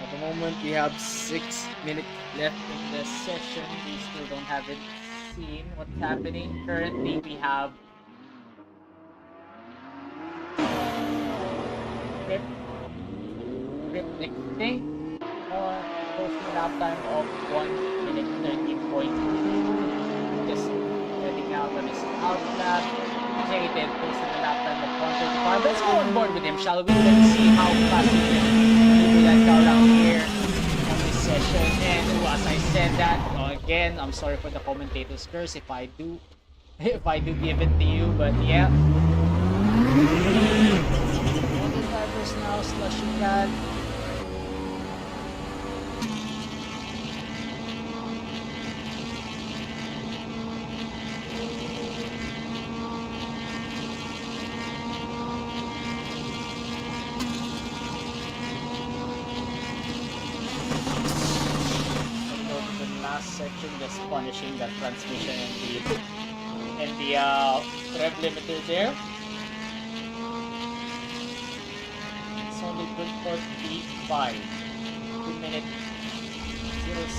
At the moment, we have 6 minutes left in the session. We still don't have it seen what's happening. Currently, we have Rip Nick posting lap time of 1 minute 13.2. Just heading out on his out lap. Jaden posted a lap time of 1:35. Let's go on board with him, shall we? Let's see how fast he can do that around here on this session. And as I said that, again, I'm sorry for the commentator's curse if I do give it to you, but yeah. All the drivers now, Slushy Cat. Section, just punishing the transmission and the rev limiter there. It's only good for P5. 2 minute 06,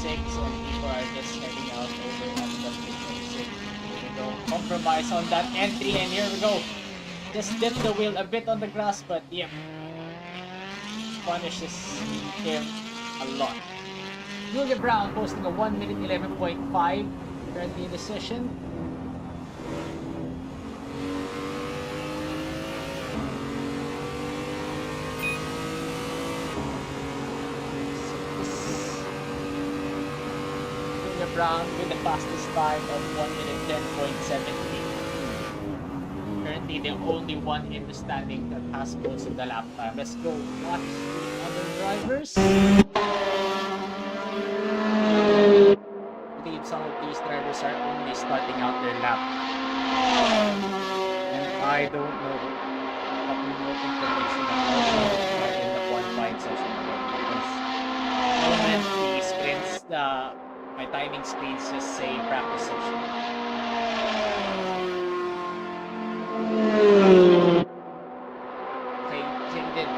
and people are just heading out over at the 3.6. Here we go. Compromise on that entry, and here we go. Just dip the wheel a bit on the grass, but yeah, punishes him a lot. Julia Brown posting a 1 minute 11.5 currently in the session. Julia Brown with the fastest time of 1 minute 10.73. Currently the only one in the standing that has posted the lap time. Let's go watch the other drivers. I believe some of these drivers are only starting out their lap. And I don't know what information about in the qualifying session because moment the screens, my timing screens just say practice session. Okay, Jaden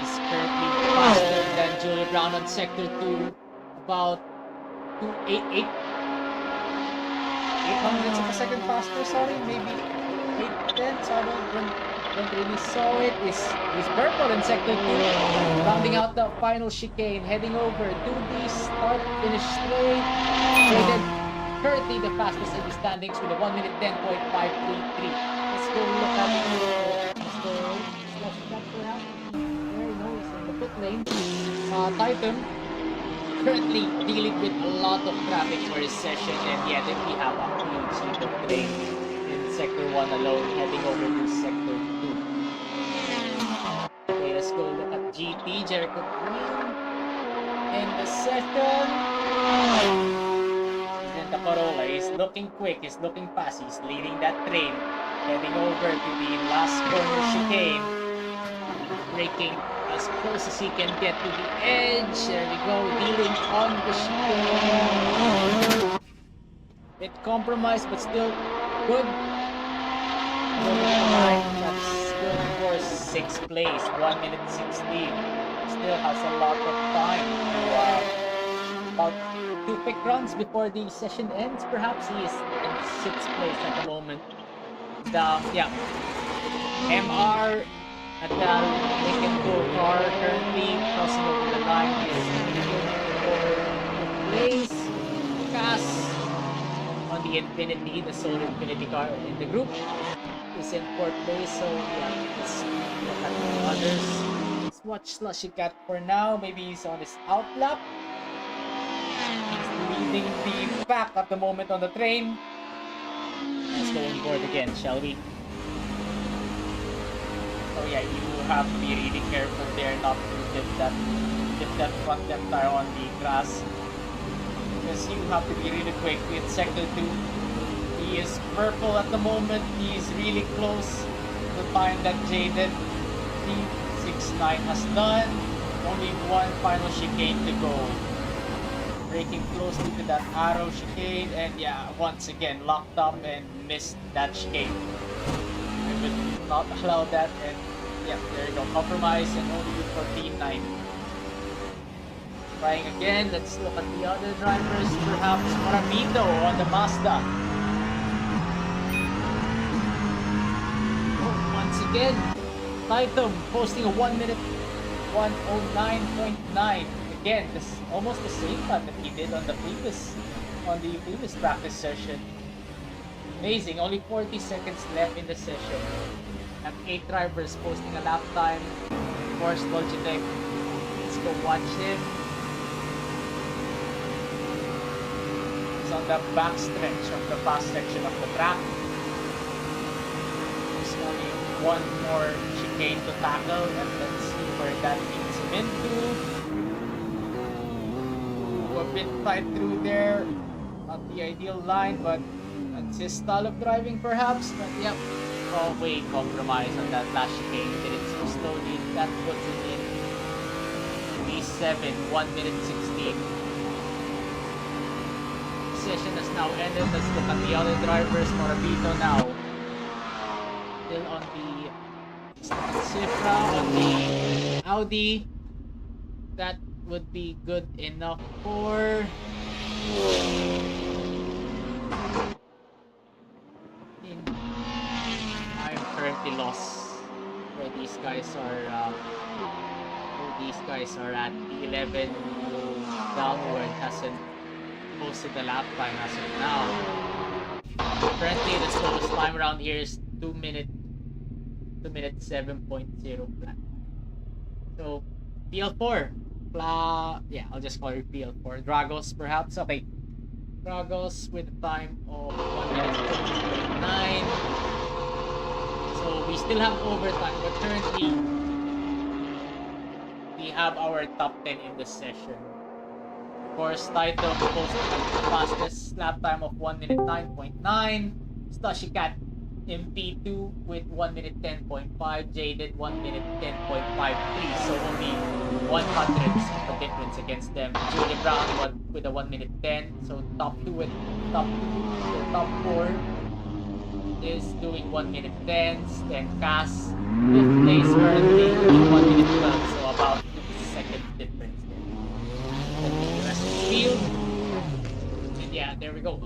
is currently faster than Julia Brown on sector 2, about 8 hundredths of a second faster, sorry, maybe 8 tenths. I don't really saw it. Is purple in sector 2, rounding out the final chicane, heading over to the start finish straight. Jaden currently the fastest in the standings with a 1 minute 10.533. Let's go look at Mr. Slash Cat perhaps. There he knows in the pit lane. Titan currently dealing with a lot of traffic for his session, and yet if we have a huge heat of train in sector 1 alone, heading over to sector 2. Okay, let's go look at GT, Jericho Green in the session. He's in the Corolla, he's looking quick, he's looking fast, he's leading that train. Heading over to the last corner chicane. Braking as close as he can get to the edge. There we go, dealing on the chicane. Bit compromised, but still good. That's good for 6th place, 1 minute 16. Still has a lot of time to about 2 quick runs before the session ends. Perhaps he is in 6th place at the moment. Yeah, MR at the Lincoln Go car currently crossing over the line is for 5th place. Cass on the Infinity, the sole Infinity car in the group, is in 4th place. So yeah, let's look at the others. Let's watch Slushy Cat for now. Maybe he's on his outlap. He's leading the pack at the moment on the train. Let's go on board again, shall we? So yeah, you have to be really careful there not to dip that front left tire on the grass. Because you have to be really quick with sector 2. He is purple at the moment. He is really close to the time that Jaded 369 has done. Only one final chicane to go. Braking closely to that arrow chicane, and yeah, once again locked up and missed that chicane. I would not allow that, and yeah, there you go, compromise and only good for team 9. Trying again, let's look at the other drivers, perhaps Artito on the Mazda. Oh, once again, Titan posting a 1 minute 1:09.9. Again, this is almost the same time that he did on the previous practice session. Amazing, only 40 seconds left in the session. At 8 drivers posting a lap time. Of course, Logitech. Let's go watch him. He's on the back stretch of the fast section of the track. There's only one more chicane to tackle, and let's see where that leads him into. A bit tight through there, not the ideal line, but that's his style of driving perhaps. But yep, way compromise on that last chicane. Did it so slowly, that puts it in P7, 1 minute 16. Session has now ended. Let's look at the other drivers. Artito now still on the Cifra, on the Audi. That would be good enough for I'm currently lost where these guys are at. The 11 downward hasn't posted the lap time as of now. Currently the slowest time around here is 2 minute 7.0 flat. So PL4, yeah, I'll just call it PL4. Dragos perhaps. Okay, Dragos with a time of 1 minute 2.9. So we still have overtime, but currently we have our top 10 in the session. Of course, Taito posted the fastest lap time of 1 minute 9.9. Slushy Cat MP2 with 1 minute 10.5, Jaded 1 minute 10.53, so only 100 of the difference against them. Julia Brown with a 1 minute 10, so top 4 is doing 1 minute 10s, then Cass 5th place currently doing 1 minute 12, so about 2 second difference there. Then the rest of the field, and yeah, there we go.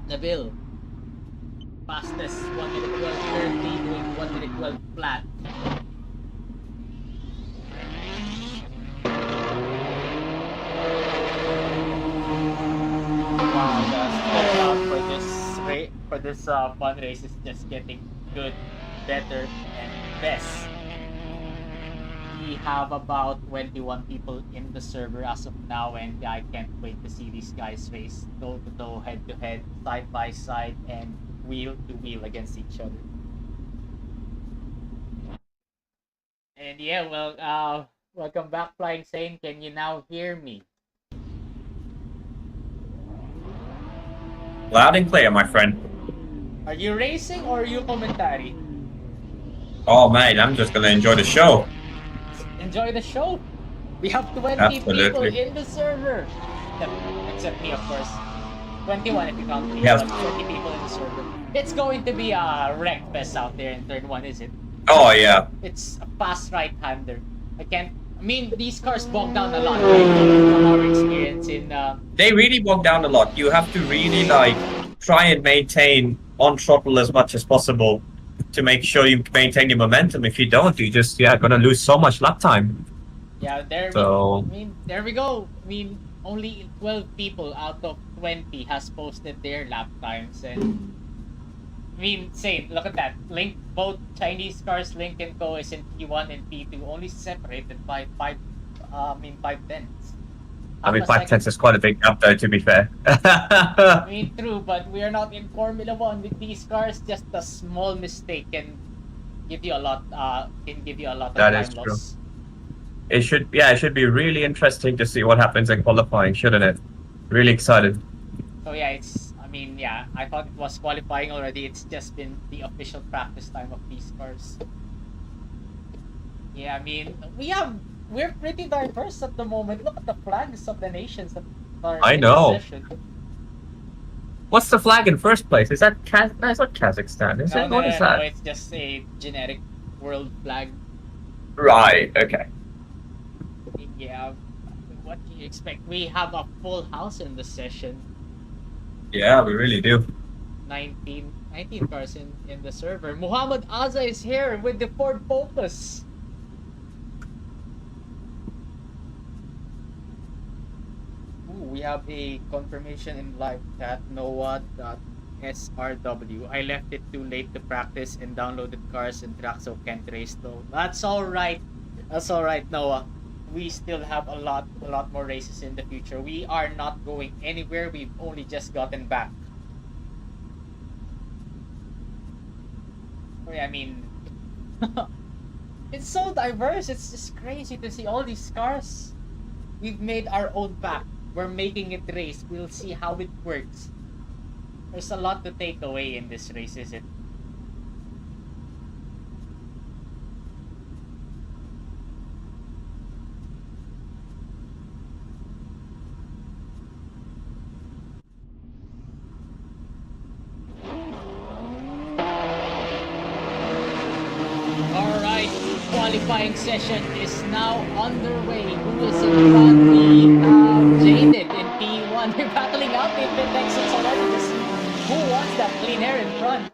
Nabil, fastest 1 minute 12 currently doing 1 minute 12 flat. Wow, the step out for this fun race is just getting good, better, and best. We have about 21 people in the server as of now, and I can't wait to see these guys race toe to toe, head to head, side by side, and wheel to wheel against each other. And yeah, well, welcome back, Flying Sane. Can you now hear me? Loud and clear, my friend. Are you racing or are you commentary? Oh man, I'm just gonna enjoy the show. Enjoy the show. We have 20 people Absolutely. in the server. Except me, of course. 21 if you count me, Yes. but 20 people in the server. It's going to be a wreck fest out there in turn 1, is it? Oh yeah. It's a fast right-hander. I mean, these cars bog down a lot, right? From our experience in... They really bog down a lot. You have to really like try and maintain on throttle as much as possible to make sure you maintain your momentum. If you don't, you just gonna lose so much lap time. Yeah, So there we go. I mean, only 12 people out of 20 has posted their lap times, and I mean, same. Look at that. Both Chinese cars, Link and Co is in P1 and P2, only separated by 5 tenths. I mean, Half a 5 tenths second. is quite a big gap, though. To be fair. I mean, true, but we are not in Formula One with these cars. Just a small mistake can give you a lot. Can give you a lot of That time is true. loss. It should be really interesting to see what happens in qualifying, shouldn't it? Really excited. So yeah, I thought it was qualifying already. It's just been the official practice time of these cars. Yeah, I mean, we're pretty diverse at the moment. Look at the flags of the nations that are I in know. the session. What's the flag in first place? Is that No, it's not Kazakhstan, is No, it? no, What no, is no, that? it's just a generic world flag. Right. Okay. Yeah, what do you expect? We have a full house in the session. Yeah, we really do. 19 cars in the server. Muhammad Azza is here with the Ford Focus. Ooh, we have a confirmation in live chat. Noah.srw. I left it too late to practice and downloaded cars and tracks so can't race though. That's alright. That's alright, Noah. We still have a lot more races in the future. We are not going anywhere. We've only just gotten back. I mean, it's so diverse. It's just crazy to see all these cars. We've made our own pack. We're making it race. We'll see how it works. There's a lot to take away in this race, is it? Alright, qualifying session is now underway. Who is in front? We have Jaded in P1. They're battling out in the Texans already to see who wants that clean air in front.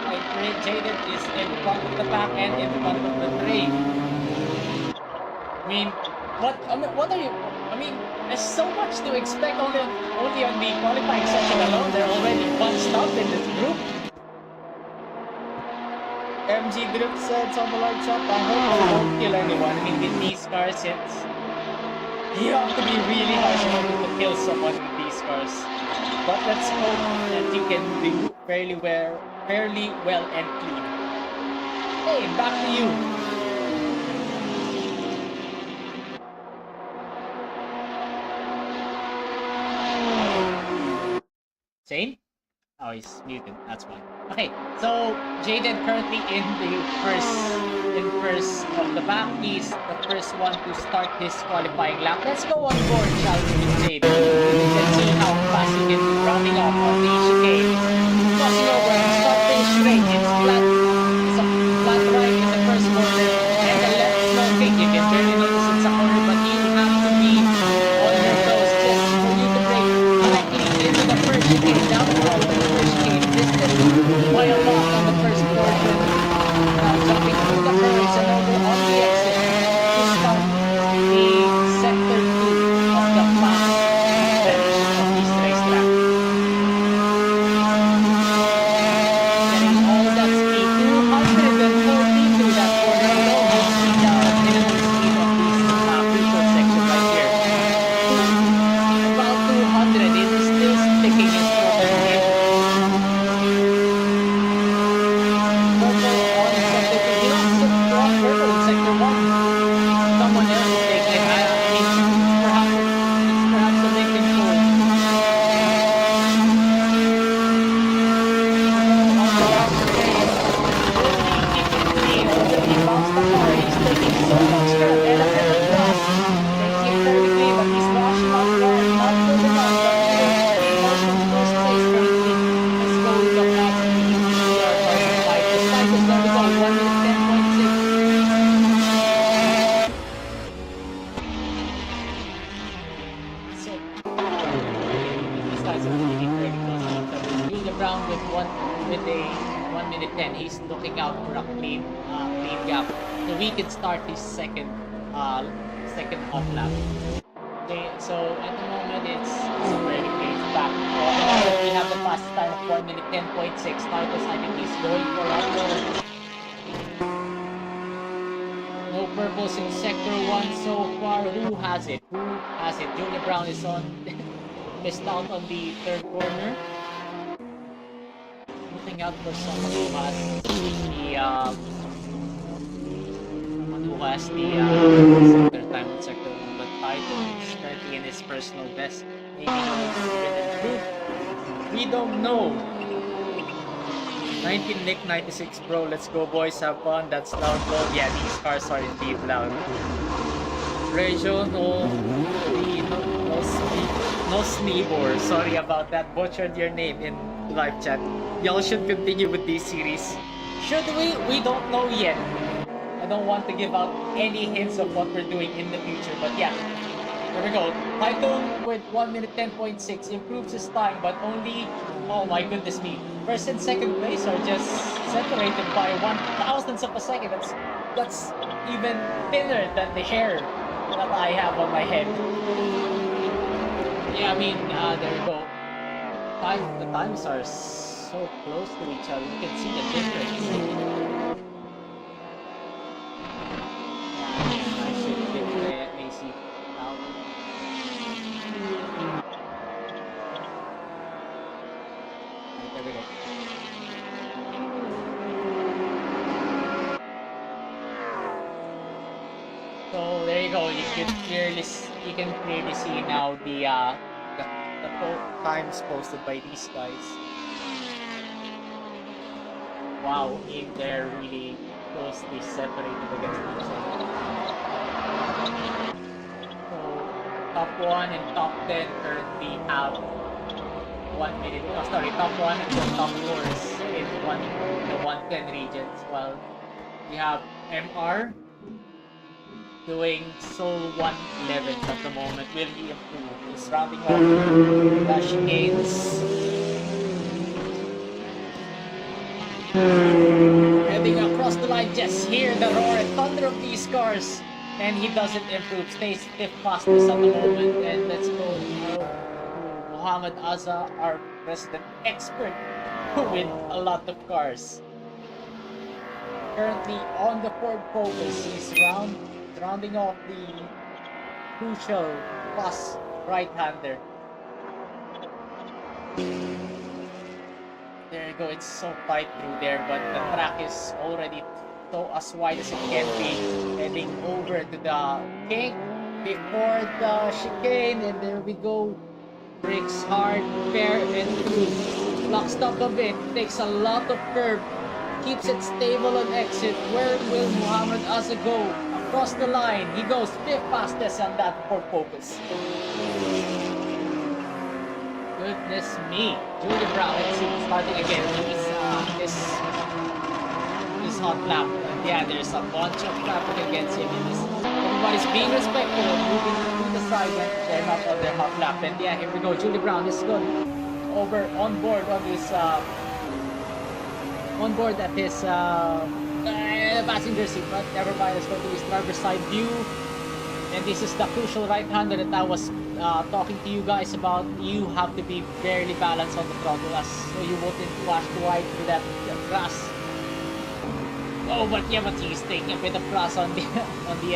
Right, Jaded is in front of the pack and in front of the train. I mean, what are you? I mean, there's so much to expect only on the qualifying session alone. They're already one stop in this group. MG Drift said on the live chat, I hope you don't kill anyone. I mean, with these cars, you have to be really harsh in order to kill someone with these cars. But let's hope that you can do fairly well and clean. Hey, back to you. Shane? Oh, he's muted. That's why. Okay, so Jaden currently in first of the back. He's the first one to start his qualifying lap. Let's go on board, shall we, with Jaden? You can see how fast he can be rounding off on the chicane. Crossing over and starting straight. It's a flat right in the first corner, and the left slow kick. You can barely notice it's a corner, but you have to be on your toes just for you to brake correctly into the first chicane. Down the road to the first chicane. Distance by a lot on the first portion. Now jumping through the curves and over on the exit to start the sector 2 of the fast bench of this racetrack. across the car. He's taking so much ground and ahead of Cross. Takes him perfectly, but he's rushing out wide. Not good enough. But he goes from first place currently. Let's go look at the PCR card of Titus. Titus, there we go. 1 minute 10.6. So, these guys are really very close to each other. Julia Brown with a 1 minute 10. He's looking out for a clean gap, so we can start his second hot lap. Okay, so at the moment it's very clean back. We have the fastest time of 1 minute 10.6. Titus, I think he's going for a no purples in sector 1 so far. Who has it? Julia Brown is on missed out on the third corner. Looking out for someone who has the sector time in sector 1, but Titus is currently in his personal best. Maybe he's ridden through. We don't know. 19 Nick 96 bro, let's go boys, have fun. That's loud bro. Yeah, these cars are indeed loud. Rejo, no Sneebor. Sorry about that, butchered your name in live chat. Y'all should continue with this series. Should we? We don't know yet. I don't want to give out any hints of what we're doing in the future, but yeah. There we go. Python with 1 minute 10.6 improves his time, but only, oh my goodness me, first and second place are just separated by 1,000ths of a second. That's even thinner than the hair that I have on my head. Yeah, I mean, there we go. The times are so close to each other. You can see the difference. Yeah, I should get the AC out. There we go. So there you go. You can clearly see now the times posted by these guys. Wow, they're really closely separated against each other. So top 1 and top 10 currently have 1 minute. Oh, sorry, top 1 and the top 4 is in the 110 regions. While we have MR doing sole 111 at the moment. Will he improve? He's rounding off the chicanes. Heading across the line, just hear the roar and thunder of these cars. And he doesn't improve, stays stiff fastest at the moment. And let's go to Muhammad Azza, our resident expert with a lot of cars. Currently on the Ford Focus, he's rounding off the crucial fast right-hander. There you go, it's so tight through there, but the track is already so as wide as it can be. Heading over to the kink before the chicane, and there we go. Brakes hard, fair and through. Lock stop a bit, takes a lot of curve, keeps it stable on exit. Where will Muhammad Azza go? Across the line, he goes 5th fastest on that Ford Focus. Goodness me, Julia Brown, let's see, starting again. This hot lap. And yeah, there's a bunch of traffic against him. Everybody's being respectful and moving to the side when they're not on their hot lap. And yeah, here we go. Julia Brown is good on board at his passenger seat, but never mind. Let's go to his driver's side view. And this is the crucial right-hander that I was talking to you guys about. You have to be barely balanced on the throttle so you wouldn't wash wide through that grass. Oh, but he's taking a bit of grass on the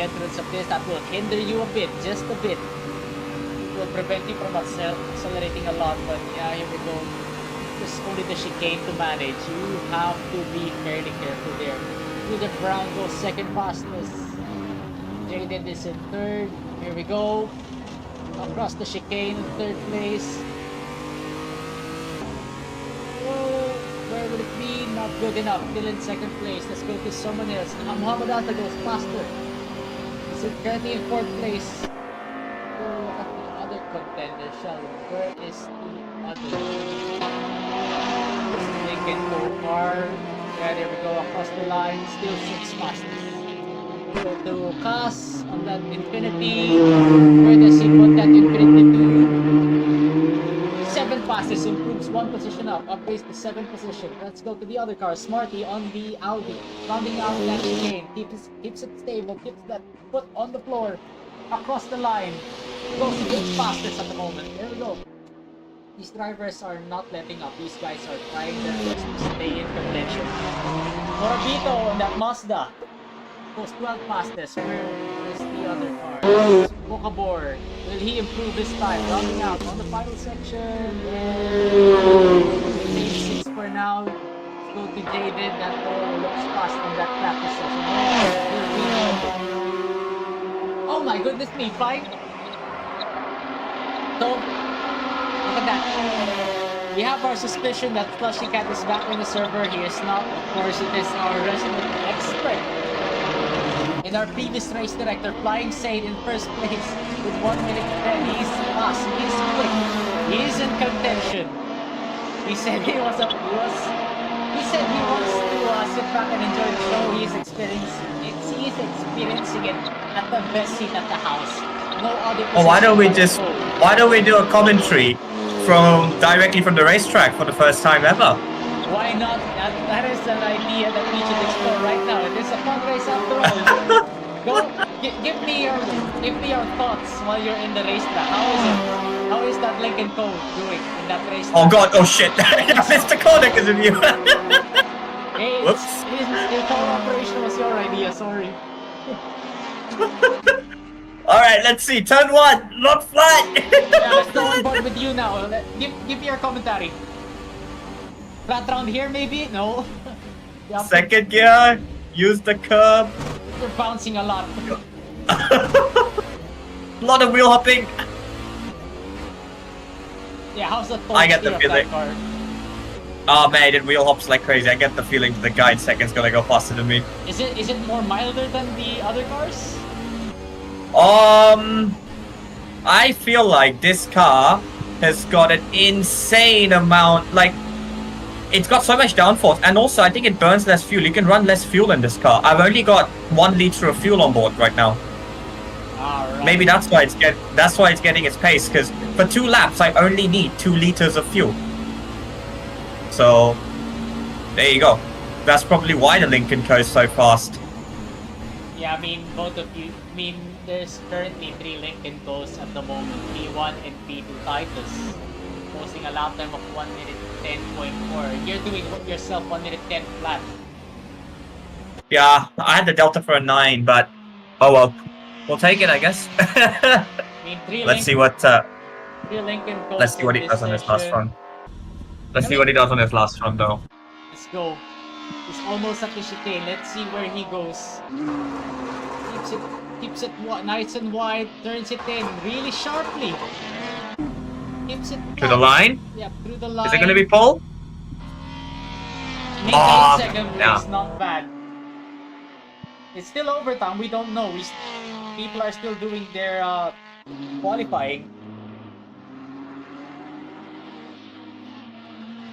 entrance of this. That will hinder you a bit, just a bit. It will prevent you from accelerating a lot. But yeah, here we go. There's only the chicane to manage. You have to be fairly careful there. Julia Brown goes second fastest. Jaden is in third. Here we go. Across the chicane in third place. Whoa, where will it be? Not good enough. Still in second place. Let's go to someone else. Muhammad Atta goes faster. He's currently in fourth place. Go at the other contender, shall we? Where is the other? Lincoln car. Yeah, there we go. Across the line. Still 6 fastest. Go to Cass on that Infinity. Where does he put that Infinity to? 7 fastest, improves 1 position up, upgrades to 7th position. Let's go to the other car, Smarty on the Audi, rounding out that chicane, keeps it stable, keeps that foot on the floor, across the line, goes 8 fastest at the moment. There we go. These drivers are not letting up. These guys are trying their best to stay in contention. Artito on that Mazda goes 12 fastest. Where is the other car? Bocabor. Will he improve his time? Rounding out on the final section. And 6 for now. Let's go to Jaden. That looks fast on that practice session. Oh my goodness me, fine. So, look at that. We have our suspicion that Slushy Cat is back on the server. He is not. Of course, it is our resident expert. In our previous race director, Flying Saint in first place with 1 minute 10. He's fast, he's quick, he's in contention. He said he wants to sit back and enjoy the show. He's experiencing it at the best seat at the house. No other. Oh, why don't we do a commentary directly from the racetrack for the first time ever? Why not? That is an idea that we should explore right now. It is a fun race after all. Give me your thoughts while you're in the racetrack. How is that Lincoln Co doing in that race? Oh god, oh shit. I missed the corner because of you. Hey, Whoops. His whole operation was your idea, sorry. Alright, let's see. Turn 1, look flat. Yeah, let's go on board with you now. Give me your commentary. Flat round here maybe? No. Yeah, Second gear, use the curb. you're bouncing a lot. A lot of wheel hopping. Yeah, how's the I get the torque speed of feeling. that car? Oh man, it wheel hops like crazy. I get the feeling the guy in second's gonna go faster than me. Is it more milder than the other cars? I feel like this car has got an insane amount, like, it's got so much downforce, and also I think it burns less fuel. You can run less fuel in this car. I've only got 1 liter of fuel on board right now. Alright. Maybe that's why it's getting its pace, because for 2 laps I only need 2 liters of fuel. So there you go. That's probably why the Lincoln goes so fast. Yeah, I mean, both of you. I mean, there's currently 3 Lincoln Co's at the moment. P1 and P2 Titus. Posting a lap time of 1 minute 10.4. You're doing yourself 1 minute 10 flat. Yeah, I had the Delta for a 9, but oh well. We'll take it, I guess. I mean, 3 Let's see what 3 Lincoln Co's. let's see what he does on his last run. Let's see what he does on his last run though. Let's go. He's almost at the chicane. Let's see where he goes. Keeps it nice and wide. Turns it in really sharply. Keeps it To the line? Yeah, through the line. Is it gonna be pole? Maintain second place, yeah. not bad. It's still overtime. We don't know. People are still doing their qualifying.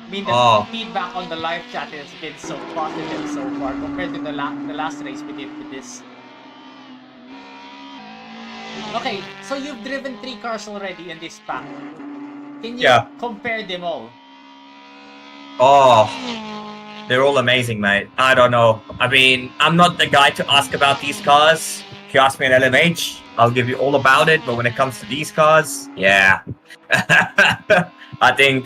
I mean, the feedback on the live chat has been so positive so far compared to the last race we did with this. Okay, so you've driven 3 cars already in this pack. Can you compare them all? Oh, they're all amazing, mate. I don't know. I mean, I'm not the guy to ask about these cars. If you ask me an LMH, I'll give you all about it. But when it comes to these cars, yeah. I think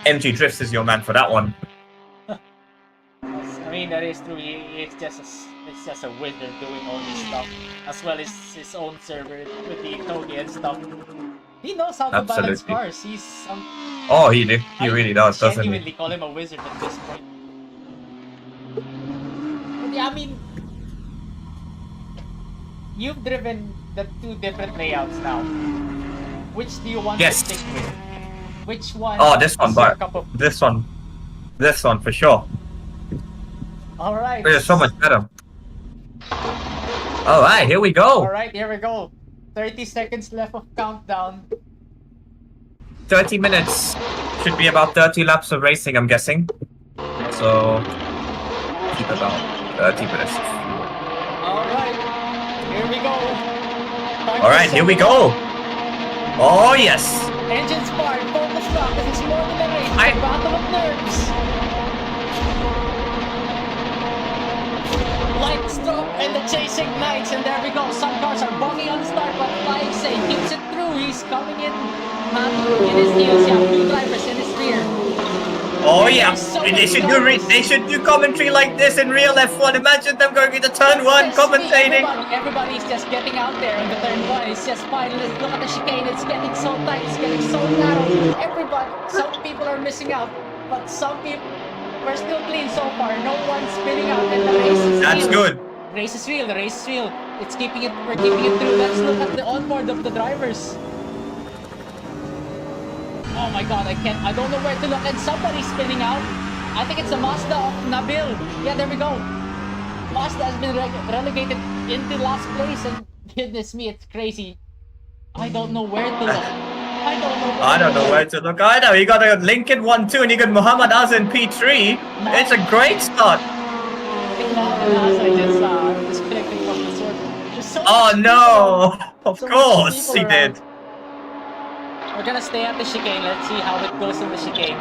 MG Drifts is your man for that one. I mean, that is true. It's just a wizard doing all this stuff, as well as his own server with the Togi and stuff. He knows how to balance cars. He's oh, he really does, doesn't he? I genuinely call him a wizard at this point. But yeah, I mean, you've driven the 2 different layouts now. Which do you want to stick with? Which one? Oh, this one, but this one for sure. All right. It's so much better. All right, here we go. All right, here we go. 30 seconds left of countdown. 30 minutes. Should be about 30 laps of racing, I'm guessing. So, keep about 30 minutes. All right, here we go. All right, here we go. Oh, yes. Engine spark, focus lock. This is more than a race. It's I- a battle of nerves. Lights stop and the chase ignites, and there we go. Some cars are bugging on the start, but Flying Say keeps it through. He's coming in in his heels. You have two drivers in his rear. Oh, yeah. So They many should drivers. they should do commentary like this in real F1. Imagine them going into turn one, Yes, commentating. Everybody's just getting out there in the turn one. It's just fine. Let's look at the chicane. It's getting so tight. It's getting so narrow. Everybody, some people are missing out, but some people, we're still clean so far. No one's spinning out, and the race is That's real. good. Race is real. The race is real. It's keeping it. We're keeping it through. Let's look at the onboard of the drivers. Oh my God! I don't know where to look. And somebody's spinning out. I think it's a Mazda of Nabil. Yeah, there we go. Mazda has been relegated into last place, and goodness me, it's crazy. I don't know where to look. I don't know where to look either. You got a Lincoln 1-2 and you got Muhammad Az in P3. It's a great start. I just disconnected from the circle. There's so Oh much no! people. Of So much course people he around. did. We're gonna stay at the chicane. Let's see how it goes in the chicane.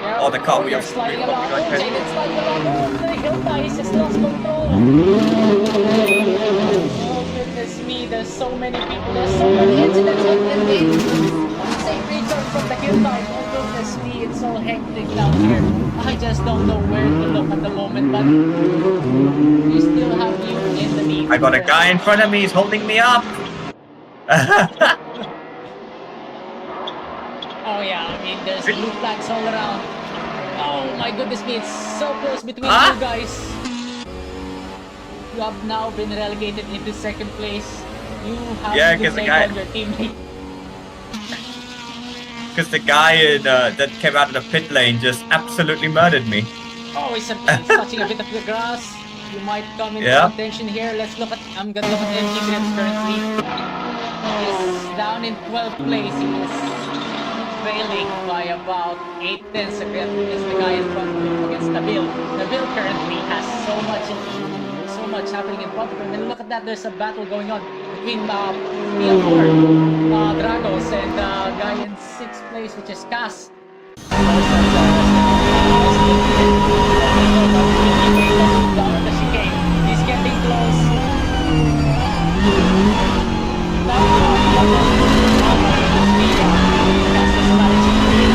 Yeah, Oh, the car, we you're have- sliding we- along. we- Oh, we- Jaden's sliding along. Oh, the hill guy is just lost control. Oh, goodness me. There's so many people. There's so many incidents on the same region from the hill guy. Oh, goodness me. It's so hectic down here. I just don't know where to look at the moment, but we still have you in the lead. I got a guy in front of me, he's holding me up. Oh yeah, I mean there's blue flags all around. Oh my goodness me, it's so close between Ah! you guys. You have now been relegated into second place. You have Yeah, to 'cause the take guy- on your teammate. Because the guy that came out of the pit lane just absolutely murdered me. Oh, he's touching a bit of the grass. You might come into Yeah. contention here. Let's look at. I'm gonna look at MG Grips currently. He's down in 12th place. He is trailing by about 8/10 against the guy in front of him, against Nabil. Nabil currently has so much happening in front of him. And look at that, there's a battle going on between PL4 Dragos and the guy in 6th place, which is Cass. Down the chicane. He's getting close.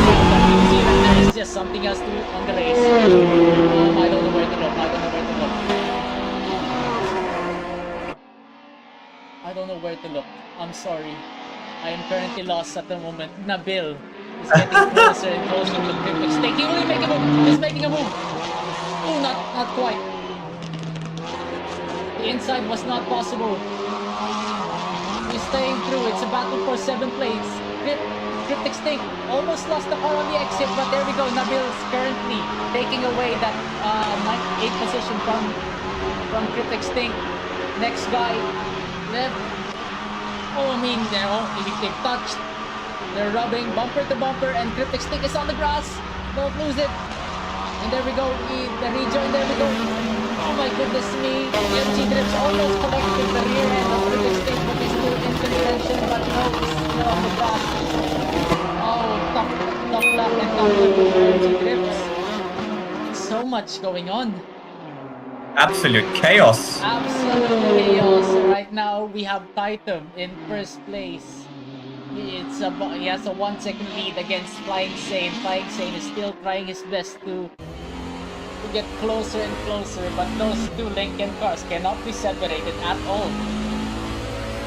There's just something else to do on the race. I don't know where to look. I don't know where to look. I'm sorry. I am currently lost at the moment. Nabil is getting closer and closer to Cryptic Stake. He will make a move. He's making a move. Oh, not quite. The inside was not possible. He's staying through. It's a battle for 7th place. Cryptic Stink almost lost the car on the exit, but there we go. Nabil's currently taking away that 8th position from Cryptic Stink. Next guy left. Oh, I mean, they've touched. They're rubbing bumper to bumper, and Cryptic Stink is on the grass. Don't lose it. And there we go. The rejoin. There we go. Oh my goodness me. MG Drips almost connected the rear end of Cryptic Stink, but he's still in contention. But no, he's still on the grass. Oh, tough luck and tough luck for MG Drips. So much going on. Absolute chaos. Absolute chaos. Right now, we have Titan in first place. He has a 1 second lead against Flying Sane. Flying Sane is still trying his best to get closer and closer, but those two Lincoln cars cannot be separated at all.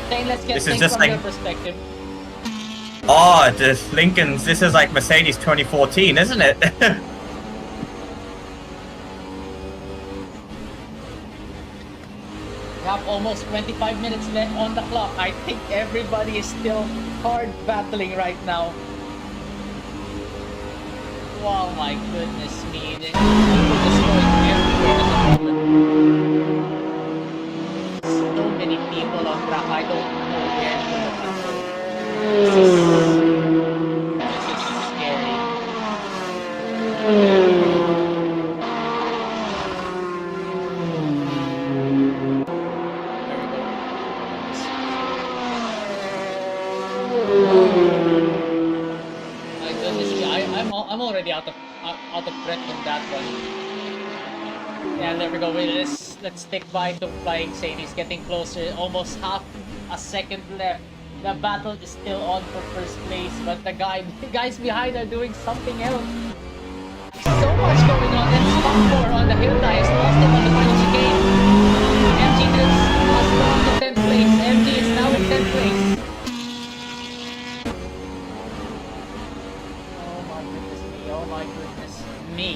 Shane, let's get This is things just from like- your perspective. Oh, this Lincoln's, this is like Mercedes 2014, isn't it? We have almost 25 minutes left on the clock. I think everybody is still hard battling right now. Oh my goodness me. People just going everywhere at the moment. So many people on track. I don't know where to look into. This is scary. There we go. My goodness me, I'm already out of breath from that one. Yeah, there we go. Let's stick by to Flying Sane. He's getting closer. Almost half a second left. The battle is still on for first place, but the guys behind are doing something else. So much going on. And Spot4 on the hill dice lost it on the final chicane. MG Drips has gone to 10th place. MG is now in 10th place. Oh my goodness me. Oh my goodness me.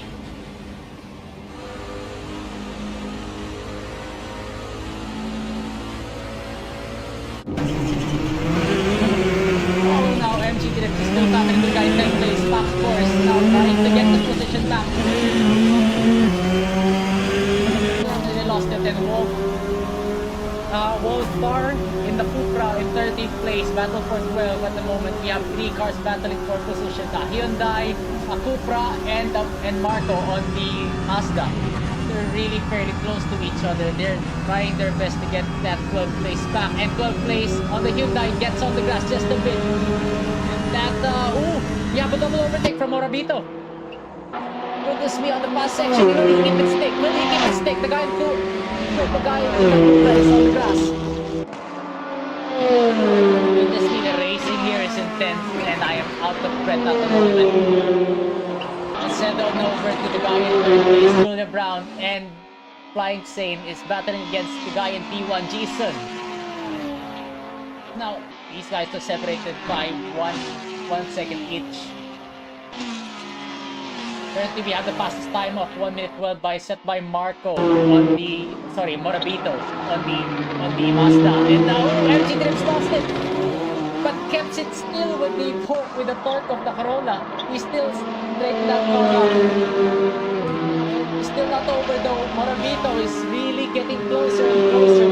Oh, now MG Drift is still battling the guy in 10th place. Spot4 is now trying to get the position back. They lost it, and Wolfbar in the Cupra in 13th place. Battle for 12 at the moment. We have 3 cars battling for position. A Hyundai, a Cupra, and Marco on the Mazda. They're really fairly close to each other. They're trying their best to get that 12th place back. And 12th place on the Hyundai gets on the grass just a bit. And that, we have a double overtake from Morabito. Goodness me, on the pass section, will he keep it stick? Will he keep it stick? The guy in the Cupra is on the grass. Goodness me, the racing here is intense, and I am out of breath at the moment. Let's head on over to the guy in 3rd place, Julia Brown, and Flying Sane is battling against the guy in P1, Jason. Now, these guys are separated by one second each. Currently, we have the fastest time of 1 minute 12 set by Marco on the, Morabito on the Mazda. And now MG Drips lost it, but kept it still with the torque of the Corolla. He still straight that car up. He's still not over though. Morabito is really getting closer and closer.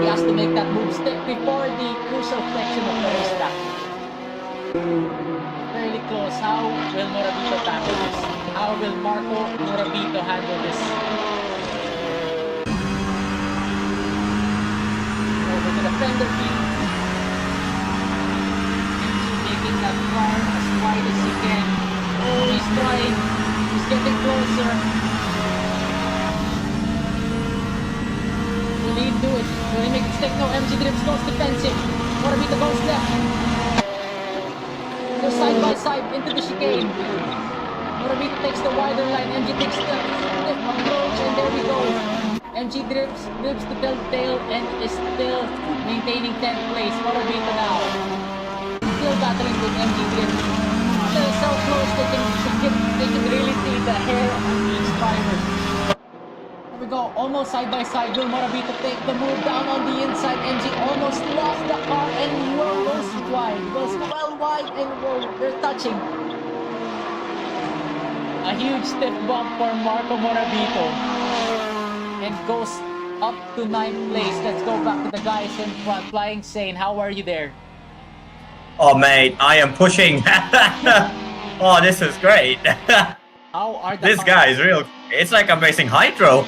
He has to make that move step before the crucial section of the racetrack. Fairly close. How will Morabito tackle this? How will Marco Morabito handle this? Over to the fender field. Making that car as wide as he can. Oh, he's trying. He's getting closer. Will he do it? Will he make it stick? No, MG Drips goes defensive. Morabito goes left. Go side by side into the chicane. Morabito takes the wider line. MG takes the stiff approach, and there we go. MG Drips to Telltale and is still maintaining 10th place. Morabito now. Still battling with MG Drips. Still so close they can really see the hair on each driver. Here we go, almost side by side. Will Morabito take the move down on the inside? MG almost lost the car and goes wide. Goes well wide and they're touching. A huge stiff bump for Marco Morabito. And goes up to 9th place. Let's go back to the guys in front. Flying Sane, how are you there? Oh, mate, I am pushing. Oh, this is great. How are the This guy is real. It's like I'm racing Hydro.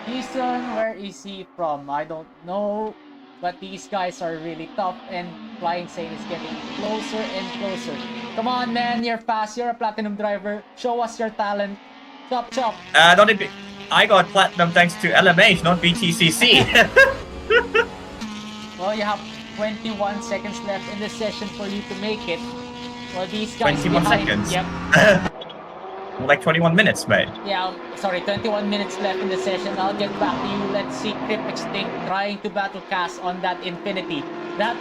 Houston, where is he from? I don't know. But these guys are really tough, and Flying Sane is getting closer and closer. Come on, man, you're fast. You're a platinum driver. Show us your talent. Chop, chop. I got platinum thanks to LMH, not BTCC. Well, you have 21 seconds left in the session for you to make it. Well, these guys 21 behind, seconds? Yep. Like 21 minutes, mate. Yeah, sorry, 21 minutes left in the session. I'll get back to you. Let's see Crip Extinct trying to battle Cass on that Infinity. That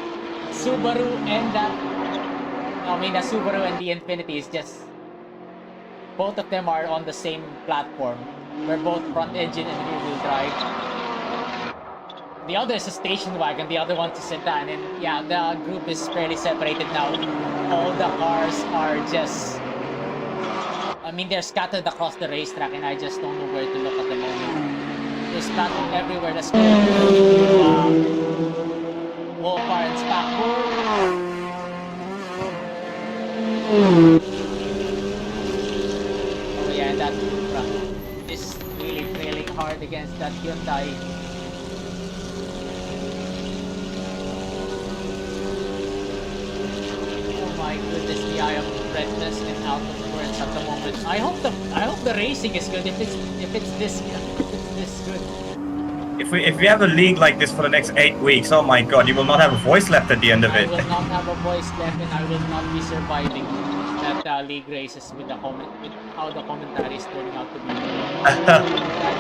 Subaru and the Subaru and the Infinity is just... Both of them are on the same platform. We're both front engine and rear wheel drive. The other is a station wagon, the other one's a sedan, and yeah, the group is fairly separated now. All the cars are just... I mean, they're scattered across the racetrack, and I just don't know where to look at the moment. There's battle everywhere. Let's go to Wolfar and Spackur. Oh yeah, and that Supra is really trailing hard against that Hyundai. Oh my goodness me, I am breathless and out of words at the moment. I hope the racing is good. If it's this good. If we have a league like this for the next 8 weeks, oh my god, you will not have a voice left at the end of I it. will not have a voice left, and I will not be surviving that league races with how the commentary is turning out to be. I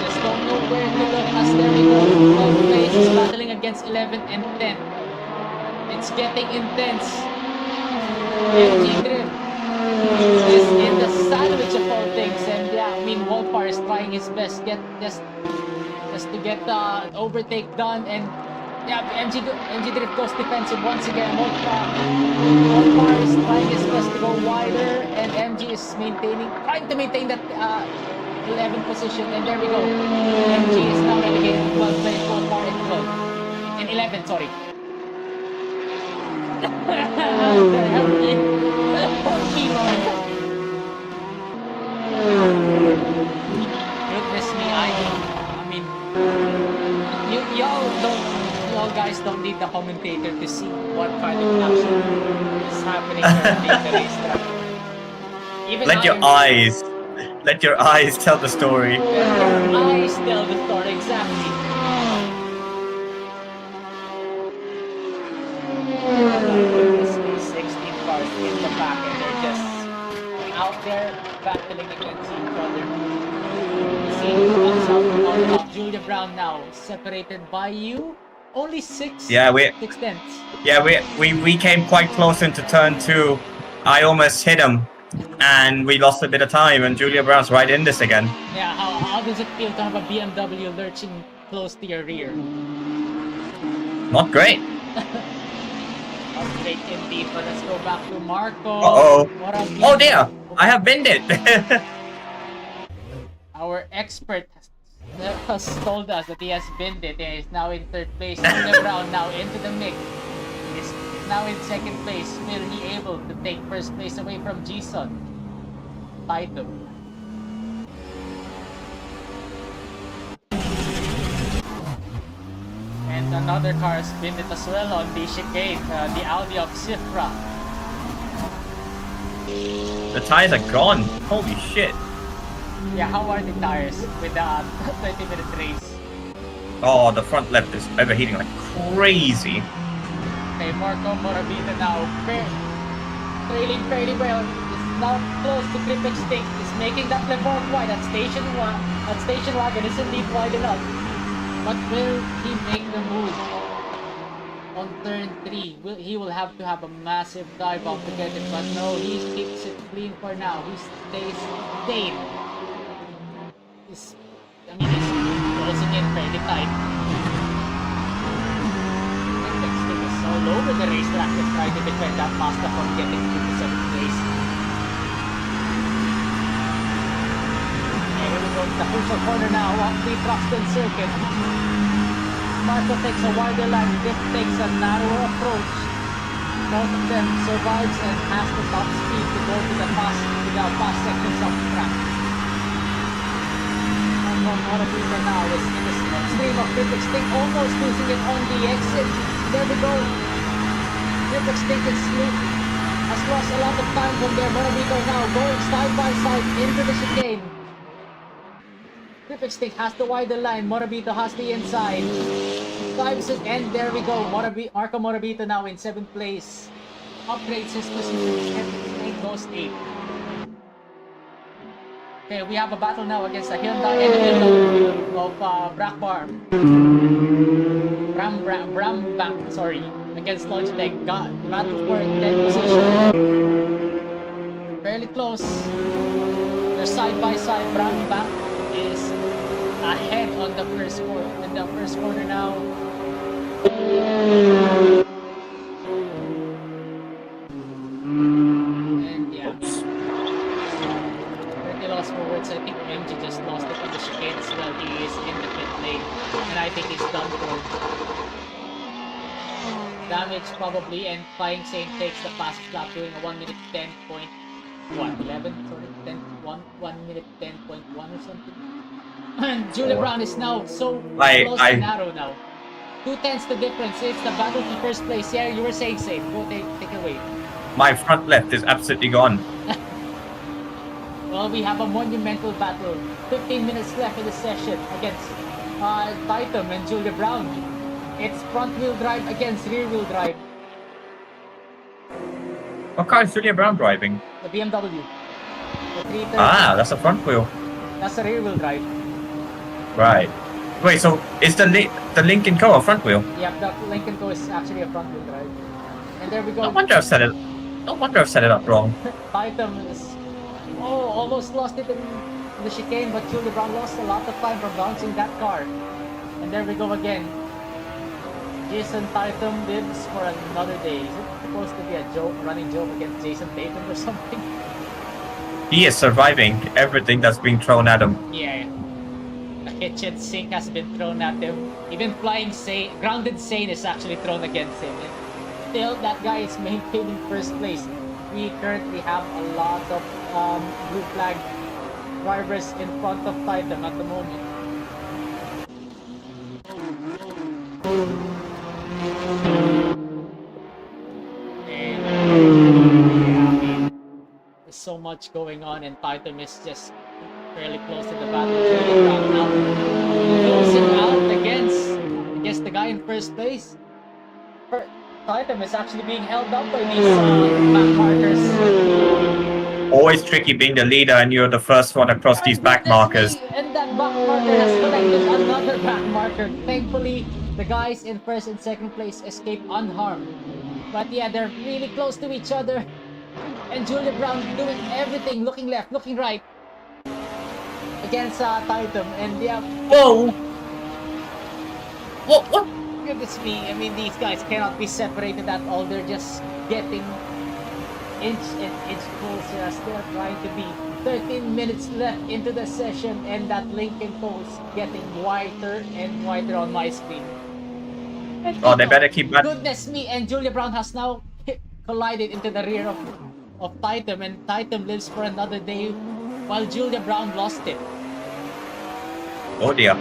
just don't know where to look as there we go. 12 places battling against 11 and 10. It's getting intense. MG Drift is in the sandwich of all things, and yeah, I mean Wolfar is trying his best just to get the overtake done, and yeah, MG Drift goes defensive once again. Wolfar is trying his best to go wider, and MG is trying to maintain that 11th position, and there we go. MG is now relegated to 12 place, Wolfar in 12. In 11, sorry. Goodness me, I mean, y'all guys don't need the commentator to see what kind of action is happening during the racetrack. Even Let your eyes tell the story. Let your eyes tell the story, exactly. Goodness me, 16 cars in the back, and they're just out there battling against each other. See who comes out on top. Julia Brown now separated by you. Only 6 Yeah, 6 tenths. Yeah, we came quite close into turn 2. I almost hit him, and we lost a bit of time, and Julia Brown's right in this again. Yeah, how does it feel to have a BMW lurching close to your rear? Not great. Not great indeed, but let's go back to Marco. Uh-oh. Moravito. Oh dear, I have binned it. Our expert has told us that he has binned it and is now in 3rd place. Julia Brown now into the mix. He is now in 2nd place. Will he able to take 1st place away from Jason? Taito. And another car has binned it as well on the chicane, the Audi of Sifra. The tires are gone. Holy shit. Yeah, how are the tires with the 20-minute race? Oh, the front left is overheating like crazy. Okay, Marco Moravita now trailing fairly well. Is now close to Grip Extinct. Is making that Levork wide. That station wagon is indeed wide enough. But will he make the move on turn 3? He will have to have a massive dive off to get it, but no, he keeps it clean for now. He stays sane. He's closing in fairly tight. Extinct is all over the racetrack to try to defend that Mazda from getting to the 7th place. Here we go to the crucial corner now of the Thruxton circuit. Marco takes a wider line, Griff takes a narrower approach. Both of them survives and has the top speed to go to the fast sections of the track. Moravita now is in the slipstream of Grip Extinct, almost losing it on the exit. There we go. Grip Extinct has lost a lot of time from there. Moravita now going side by side into the chicane. Grip Extinct has the wider line, Moravito has the inside. Dives it, and there we go. Marco Moravito now in 7th place. Upgrades his position, and goes 8th. Okay, we have a battle now against a Hyundai and of Brakbar. Brambank, sorry, against Logitech. Battle for 10th position. Fairly close. They're side by side. Brambank is ahead on the first corner now. And yeah, Oops. pretty lost for words. I think MG just lost it on the chicane as well. He is in the pit lane, and I think he's done for. Damage probably, and Flying Saint takes the fastest lap doing a 1 minute 10 point what 11 sorry 10 1 minute 10.1 or something. And Julia Brown is now so close and narrow now. 2/10 the difference. It's the battle for first place. Yeah, you were saying safe. Go take it away. My front left is absolutely gone. Well, we have a monumental battle. 15 minutes left in the session against Titan and Julia Brown. It's front wheel drive against rear wheel drive. What car is Julia Brown driving? The BMW. The 330. Ah, that's a front wheel. That's a rear wheel drive. Right. Wait, so is the Lincoln Co a front wheel? Yep, the Lincoln Co is actually a front wheel drive. And there we go. No wonder I've set it. No wonder I've set it up wrong. Titan is almost lost it in the chicane, but Julia Brown lost a lot of time from bouncing that car. And there we go again. Jason Tatum lives for another day. Is it supposed to be a joke, running joke against Jason Tatum or something? He is surviving everything that's being thrown at him. Yeah. A kitchen sink has been thrown at him. Even flying Sane, grounded Sane is actually thrown against him. And still, that guy is maintaining first place. We currently have a lot of blue flag drivers in front of Titan at the moment. And yeah, I mean, there's so much going on, and Titan is just fairly close to the battle. Julia Brown now closing out against the guy in first place. Titan is actually being held up by these back markers. Always tricky being the leader and you're the first one across these back markers. And that back marker has collected another back marker. Thankfully, the guys in first and second place escape unharmed. But yeah, they're really close to each other. And Julia Brown doing everything, looking left, looking right. Against Titan. And yeah, Whoa! What? goodness me, I mean, these guys cannot be separated at all. They're just getting inch and inch closer as they're trying to be. 13 minutes left into the session, and that Lincoln post getting whiter and whiter on my screen. And Oh, they better keep that. goodness me, and Julia Brown has now collided into the rear of Titan, and Titan lives for another day while Julia Brown lost it. Oh dear.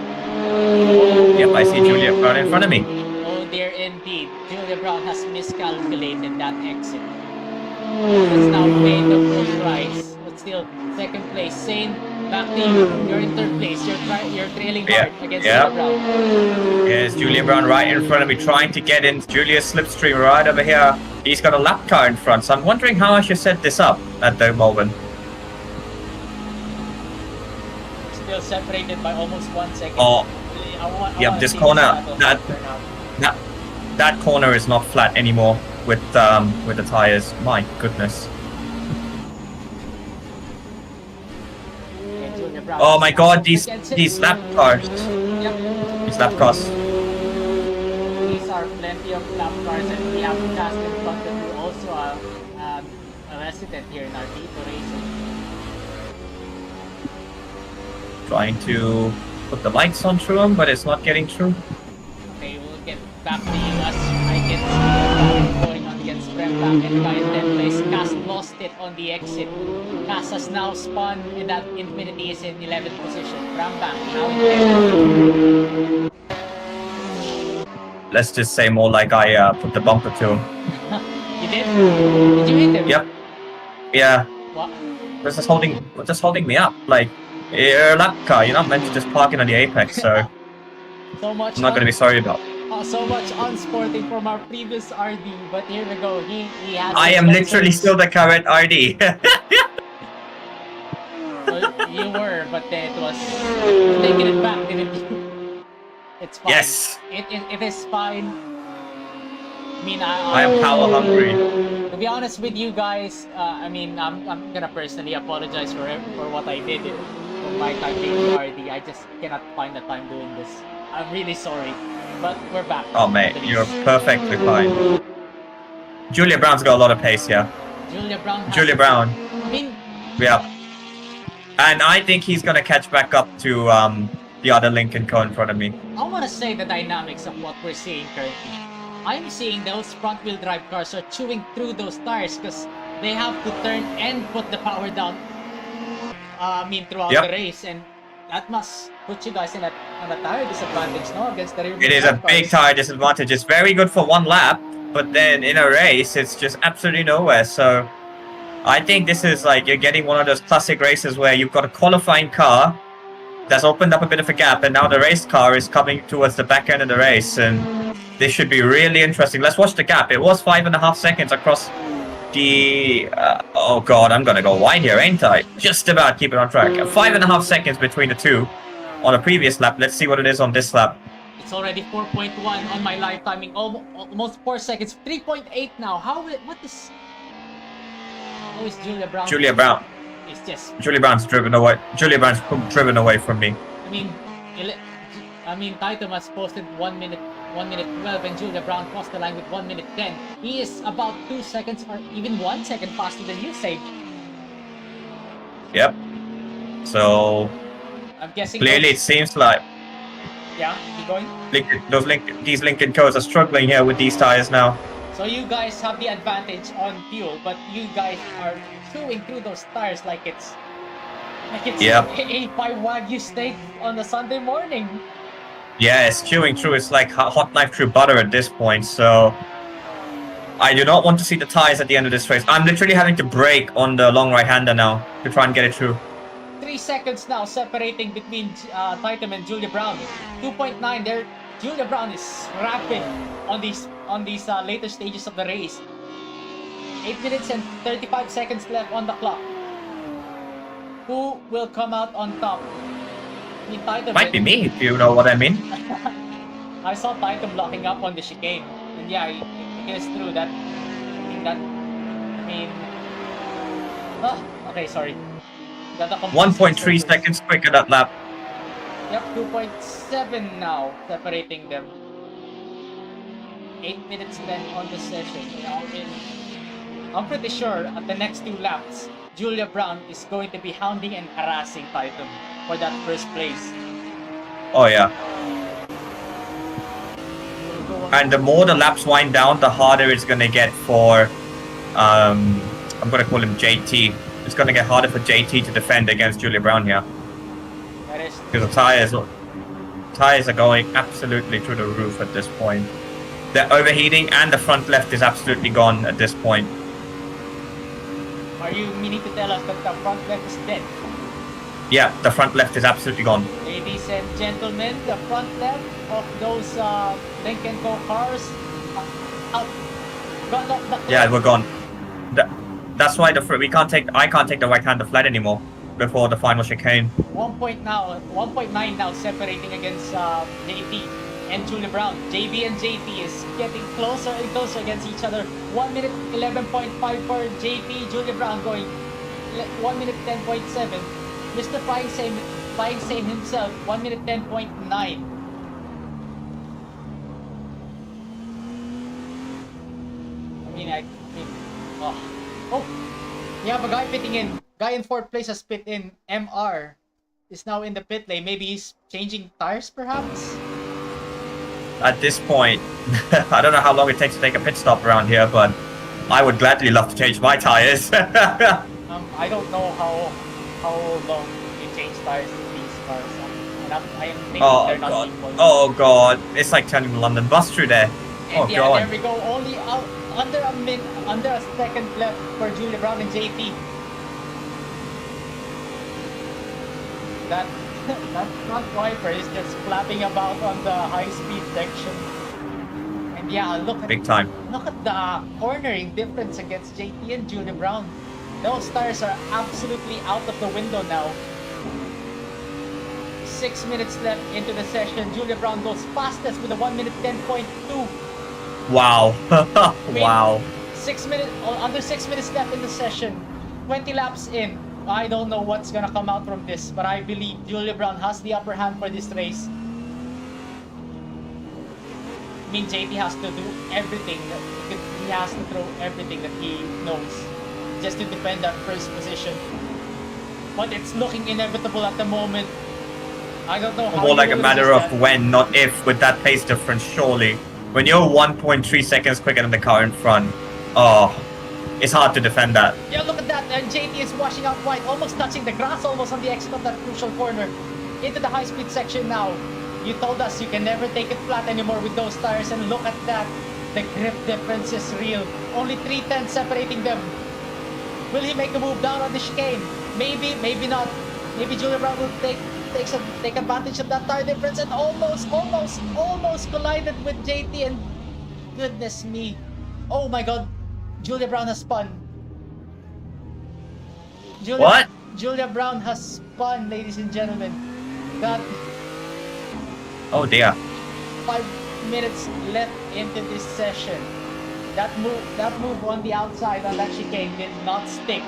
Yep, I see Julia Brown in front of me. Oh dear indeed, Julia Brown has miscalculated that exit. It's now made the full price, but still, second place. Sane, back to you. You're in third place. You're trailing hard against Julia Brown. Yes, Julia Brown right in front of me, trying to get in. Julia's slipstream right over here. He's got a lap car in front, so I'm wondering how I should set this up at the moment. Still separated by almost 1 second. Oh, I yep, wanna this see corner, battle that- turn out. that corner is not flat anymore with the tires. My goodness. And Julia Brown Oh is my now God, up these against it. lap cars. Yep. These lap cars. These are plenty of lap cars, and we have cast in front of you also a resident here in Artito Racing. Trying to put the lights on through them, but it's not getting through. Okay, we'll get back to you as I get the going on against Bremback and guy in 10th place. Cass lost it on the exit. Cass has now spun, and that Infinity is in 11th position. Bremback now in 10th. Let's just say more like I put the bumper to him. You did? Did you hit him? Yep. Yeah. What? This is holding me up. Like, you're a lap car. You're not meant to just park it on the apex, so So much. I'm not gonna be sorry about. So much unsporting from our previous RD, but here we go. He has. I am literally still the current RD. Well, you were, but then it was taking it back, didn't you? It's fine. Yes. It is fine. I mean, I am power hungry. To be honest with you guys, I mean, I'm gonna personally apologize for what I did for my time being RD. I just cannot find the time doing this. I'm really sorry, but we're back. Oh mate, you're perfectly fine. Julia Brown's got a lot of pace here. Julia Brown. Julia Brown, I mean, yeah. And I think he's gonna catch back up to the other Lincoln Co in front of me. I want to say the dynamics of what we're seeing currently. I'm seeing those front-wheel drive cars are chewing through those tires because they have to turn and put the power down. Throughout Yep. the race, and that must put you guys in a tire disadvantage, no, against the rear-wheel It is a drive big cars. tire disadvantage. It's very good for one lap, but then in a race, it's just absolutely nowhere. So I think this is like you're getting one of those classic races where you've got a qualifying car that's opened up a bit of a gap, and now the race car is coming towards the back end of the race, and this should be really interesting. Let's watch the gap. It was 5.5 seconds across the... oh god, I'm gonna go wide here, ain't I? Just about keep it on track. 5.5 seconds between the two on a previous lap. Let's see what it is on this lap. It's already 4.1 on my live timing, almost 4 seconds, 3.8 now. How is Julia Brown? Julia Brown. It's just, Julia Brown's driven away. Julia Brown's driven away from me. I mean, Taito has posted 1 minute 12, and Julia Brown crossed the line with 1 minute 10. He is about 2 seconds or even 1 second faster than you, Sage. Yep. So I'm guessing. clearly it seems like Yeah, keep going. these Lincoln Co's are struggling here with these tires now. So you guys have the advantage on fuel, but you guys are chewing through those tires like it's Yep. A5 Wagyu steak on a Sunday morning. Yeah, it's chewing through. It's like hot knife through butter at this point. So I do not want to see the tires at the end of this race. I'm literally having to brake on the long right-hander now to try and get it through. 3 seconds now separating between Taito and Julia Brown. 2.9 there. Julia Brown is rapid on these later stages of the race. 8 minutes and 35 seconds left on the clock. Who will come out on top? I mean, Taito Might be me, if you know what I mean. I saw Taito blocking up on the chicane, and yeah, he gets through that. Okay, sorry. Got a complete 1.3 seconds. seconds quicker that lap. Yep, 2.7 now separating them. 8 minutes left on the session. I'm pretty sure at the next 2 laps, Julia Brown is going to be hounding and harassing Taito for that first place. Oh yeah. And the more the laps wind down, the harder it's gonna get for I'm gonna call him JT. It's gonna get harder for JT to defend against Julia Brown here. That is Because the tires are going absolutely through the roof at this point. They're overheating and the front left is absolutely gone at this point. Are you meaning to tell us that the front left is dead? Yeah, the front left is absolutely gone. Ladies and gentlemen, the front left of those Lincoln Co cars out. Gone off the cliff. Yeah, we're gone. That's why I can't take the right-hander flat anymore before the final chicane. 1.9 now separating against JT and Julia Brown. JB and JT is getting closer and closer against each other. 1 minute 11.5 for JP. Julia Brown going 1 minute 10.7. Mr. Flying Same himself 1 minute 10.9. Oh, we have a guy pitting in. Guy in 4th place has pit in. MR is now in the pit lane. Maybe he's changing tires, perhaps? At this point, I don't know how long it takes to take a pit stop around here, but I would gladly love to change my tires. I don't know how long you change tires in these cars. And I am thinking they're not god. equal. Oh god. It's like turning the London bus through there. And Oh yeah, god. there we go. Only under a second left for Julia Brown and JT. That front wiper is just flapping about on the high-speed section. And yeah, look Big time. at the cornering difference against JT and Julia Brown. Those tires are absolutely out of the window now. 6 minutes left into the session. Julia Brown goes fastest with a 1 minute 10.2. Wow. Wow. Under 6 minutes left in the session. 20 laps in. I don't know what's gonna come out from this, but I believe Julia Brown has the upper hand for this race. I mean, JT has to do everything. He has to throw everything that he knows just to defend that first position. But it's looking inevitable at the moment. I don't know how. More like he a will matter resist of that. when, not if, with that pace difference, surely. When you're 1.3 seconds quicker than the car in front, oh, it's hard to defend that. Yeah, look at that. And JT is washing out wide, almost touching the grass, almost on the exit of that crucial corner. Into the high-speed section now. You told us you can never take it flat anymore with those tires, and look at that. The grip difference is real. Only 3/10 separating them. Will he make a move down on the chicane? Maybe, maybe not. Maybe Julia Brown will take advantage of that tire difference and almost collided with JT, and goodness me. Oh my god. Julia Brown has spun. What? Julia Brown has spun, ladies and gentlemen. Got Oh dear. 5 minutes left into this session. That move on the outside on that chicane did not stick.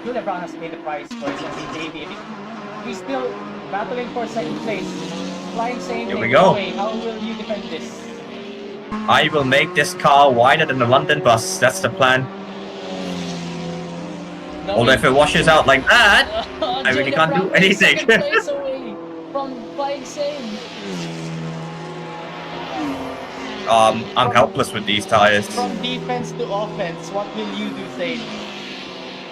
Julia Brown has paid the price for it since he debuted. He's still battling for second place. Flying same Here we thing go. away. How will you defend this? I will make this car wider than the London bus. That's the plan. Although if it washes out like that, I really Julia can't do Brown is anything. second place away from flying same. I'm helpless with these tires. From defense to offense, what will you do, Zane?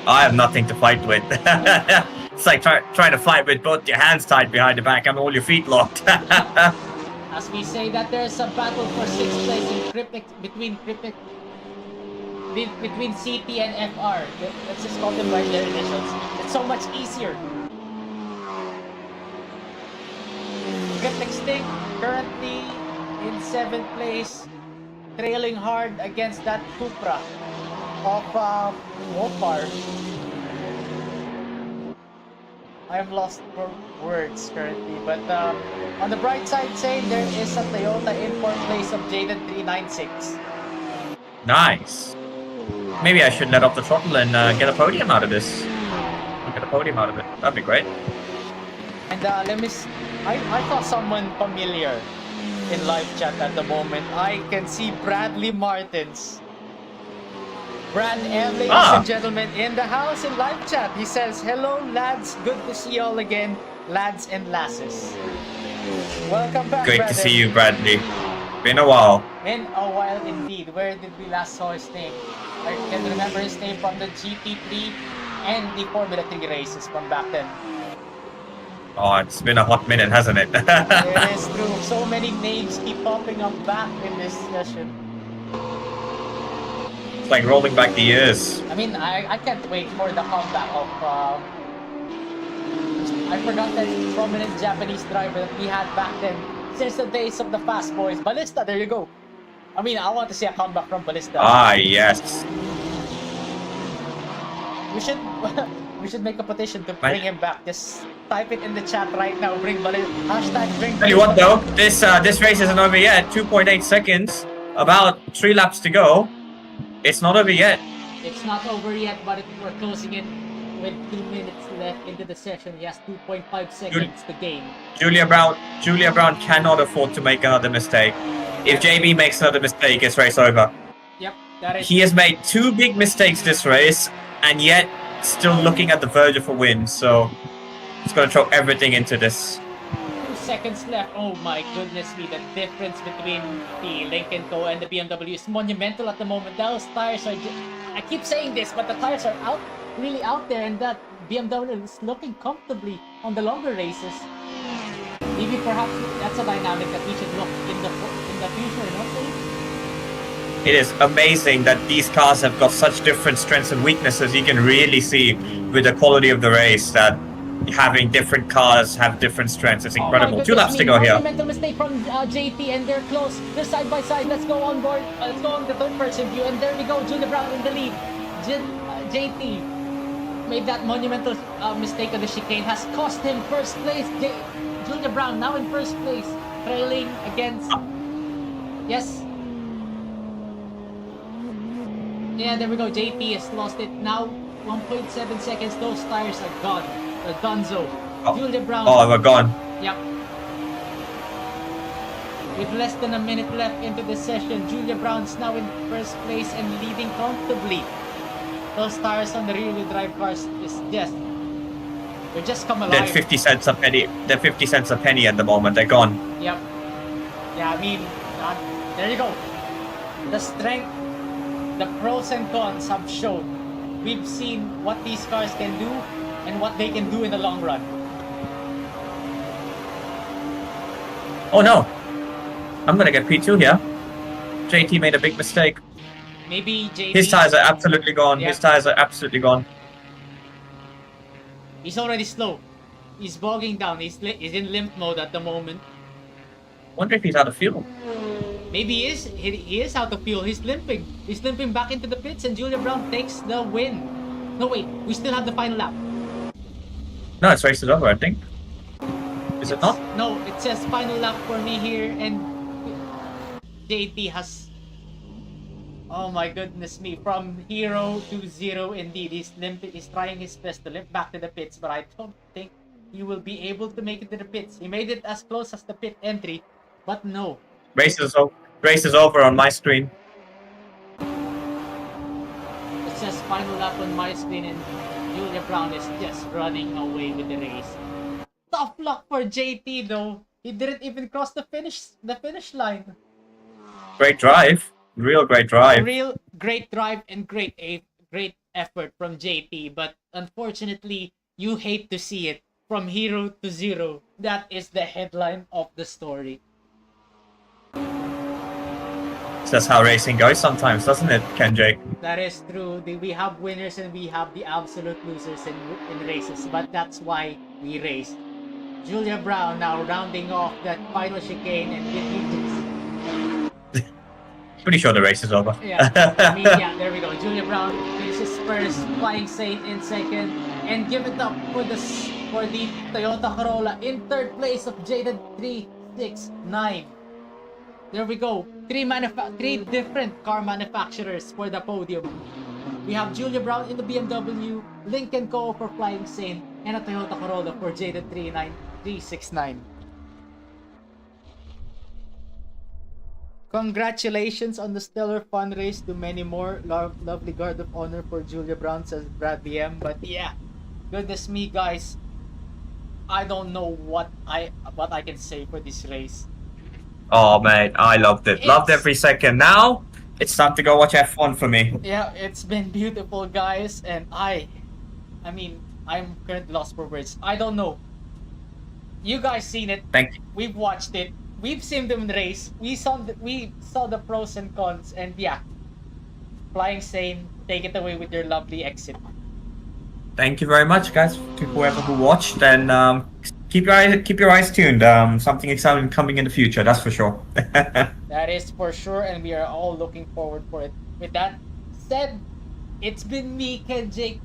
I have nothing to fight with. It's like trying to fight with both your hands tied behind the back and all your feet locked. As we say that there's a battle for 6th place in between CT and FR. Let's just call them by their initials. It's so much easier. Cryptic Stick currently in 7th place, trailing hard against that Cupra of Mopar. I am lost for words currently, but on the bright side, saying there is a Toyota in 4th place of Jaden 396. Nice. Maybe I should let off the throttle and get a podium out of this. Get a podium out of it. That'd be great. And I saw someone familiar in live chat at the moment. I can see Bradley Martins. Brad M, ladies and gentlemen, in the house in live chat. He says, "Hello lads, good to see y'all again, lads and lasses." Welcome back, Great brother. to see you, Bradley. Been a while. Been a while indeed. Where did we last saw his name? I can remember his name from the GP3 and the Formula 3 races from back then. Oh, it's been a hot minute, hasn't it? It is true. So many names keep popping up back in this session. It's like rolling back the years. I mean, I can't wait for the comeback of I forgot that prominent Japanese driver that we had back then since the days of the Fast Boys. Ballista, there you go. I mean, I want to see a comeback from Ballista. Ah, yes. We should make a petition to bring him back. Just type it in the chat right now. Bring Ballista. Hashtag bring Tell you what Ballista. though, this race isn't over yet. 2.8 seconds. About 3 laps to go. It's not over yet. It's not over yet, but we're closing it with 2 minutes left into the session. He has 2.5 seconds to gain. Julia Brown cannot afford to make another mistake. If JB makes another mistake, it's race over. Yep, that is. He has made 2 big mistakes this race, and yet still looking at the verge of a win. So he's going to throw everything into this. 2 seconds left. Oh my goodness me, the difference between the Lincoln Co and the BMW is monumental at the moment. Those tires are I keep saying this, but the tires are really out there, and that BMW is looking comfortably on the longer races. Maybe perhaps that's a dynamic that we should look in the future, not It is amazing that these cars have got such different strengths and weaknesses. You can really see with the quality of the race that having different cars have different strengths. It's incredible. 2 laps to go here. Mental mistake from JT, and they're close. They're side by side. Let's go on board. Let's go on the third person view, and there we go. Julia Brown in the lead. JT made that monumental mistake on the chicane. Has cost him first place. Julia Brown now in first place, trailing against. Yes. Yeah, there we go. JT has lost it now. 1.7 seconds. Those tires are gone. Dunzo. Julia Brown. Oh, we're gone. Yep. With less than a minute left into the session, Julia Brown's now in first place and leading comfortably. Those tires on the rear-wheel drive cars is just... They're just come alive. They're 50 cents a penny. They're 50 cents a penny at the moment. They're gone. Yep. Yeah, I mean, there you go. The strength, the pros and cons have shown. We've seen what these cars can do and what they can do in the long run. Oh no! I'm gonna get P2 here. JT made a big mistake. Maybe JT... His tires are absolutely gone. Yeah. His tires are absolutely gone. He's already slow. He's bogging down. He's in limp mode at the moment. Wonder if he's out of fuel. Maybe he is. He is out of fuel. He's limping. He's limping back into the pits, and Julia Brown takes the win. No, wait. We still have the final lap. No, it's race is over, I think. Is it not? No, it says final lap for me here, and JT has... Oh my goodness me. From hero to zero indeed. He's trying his best to limp back to the pits, but I don't think he will be able to make it to the pits. He made it as close as the pit entry, but no. Race is over on my screen. It says final lap on my screen, and Julia Brown is just running away with the race. Tough luck for JT though. He didn't even cross the finish line. Great drive. Real great drive. Real great drive and great effort from JT, but unfortunately, you hate to see it. From hero to zero. That is the headline of the story. That's how racing goes sometimes, doesn't it, Kenjake? That is true. We have winners and we have the absolute losers in races, but that's why we race. Julia Brown now rounding off that final chicane and Pretty sure the race is over. yeah, I mean, yeah, there we go. Julia Brown finishes first, Flying Saint in second, and give it up for the Toyota Corolla in third place of Jaded 369. There we go. Three different car manufacturers for the podium. We have Julia Brown in the BMW, Lincoln Co. for Flying Saint, and a Toyota Corolla for Jaded 369. Congratulations on the stellar fun race to many more. Lovely guard of honor for Julia Brown, says Bradley M. But yeah, goodness me, guys. I don't know what I can say for this race. Oh man, I loved it. Loved every second. Now it's time to go watch F1 for me. Yeah, it's been beautiful, guys, and I mean, I'm currently lost for words. I don't know. You guys seen it? Thank you. We've watched it. We've seen them race. We saw the pros and cons, and yeah, Flying Saint, take it away with your lovely exit. Thank you very much, guys, to whoever who watched, and keep your eyes tuned. Something exciting coming in the future, that's for sure. That is for sure, and we are all looking forward for it. With that said, it's been me, Ken Jake.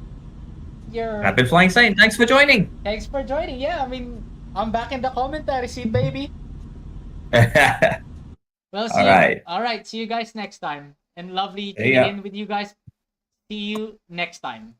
I've been Flying Saint. Thanks for joining. Thanks for joining. Yeah, I mean, I'm back in the commentary seat, baby. Well, see Alright. All right, see you guys next time. And lovely See ya. tuning in with you guys. See you next time.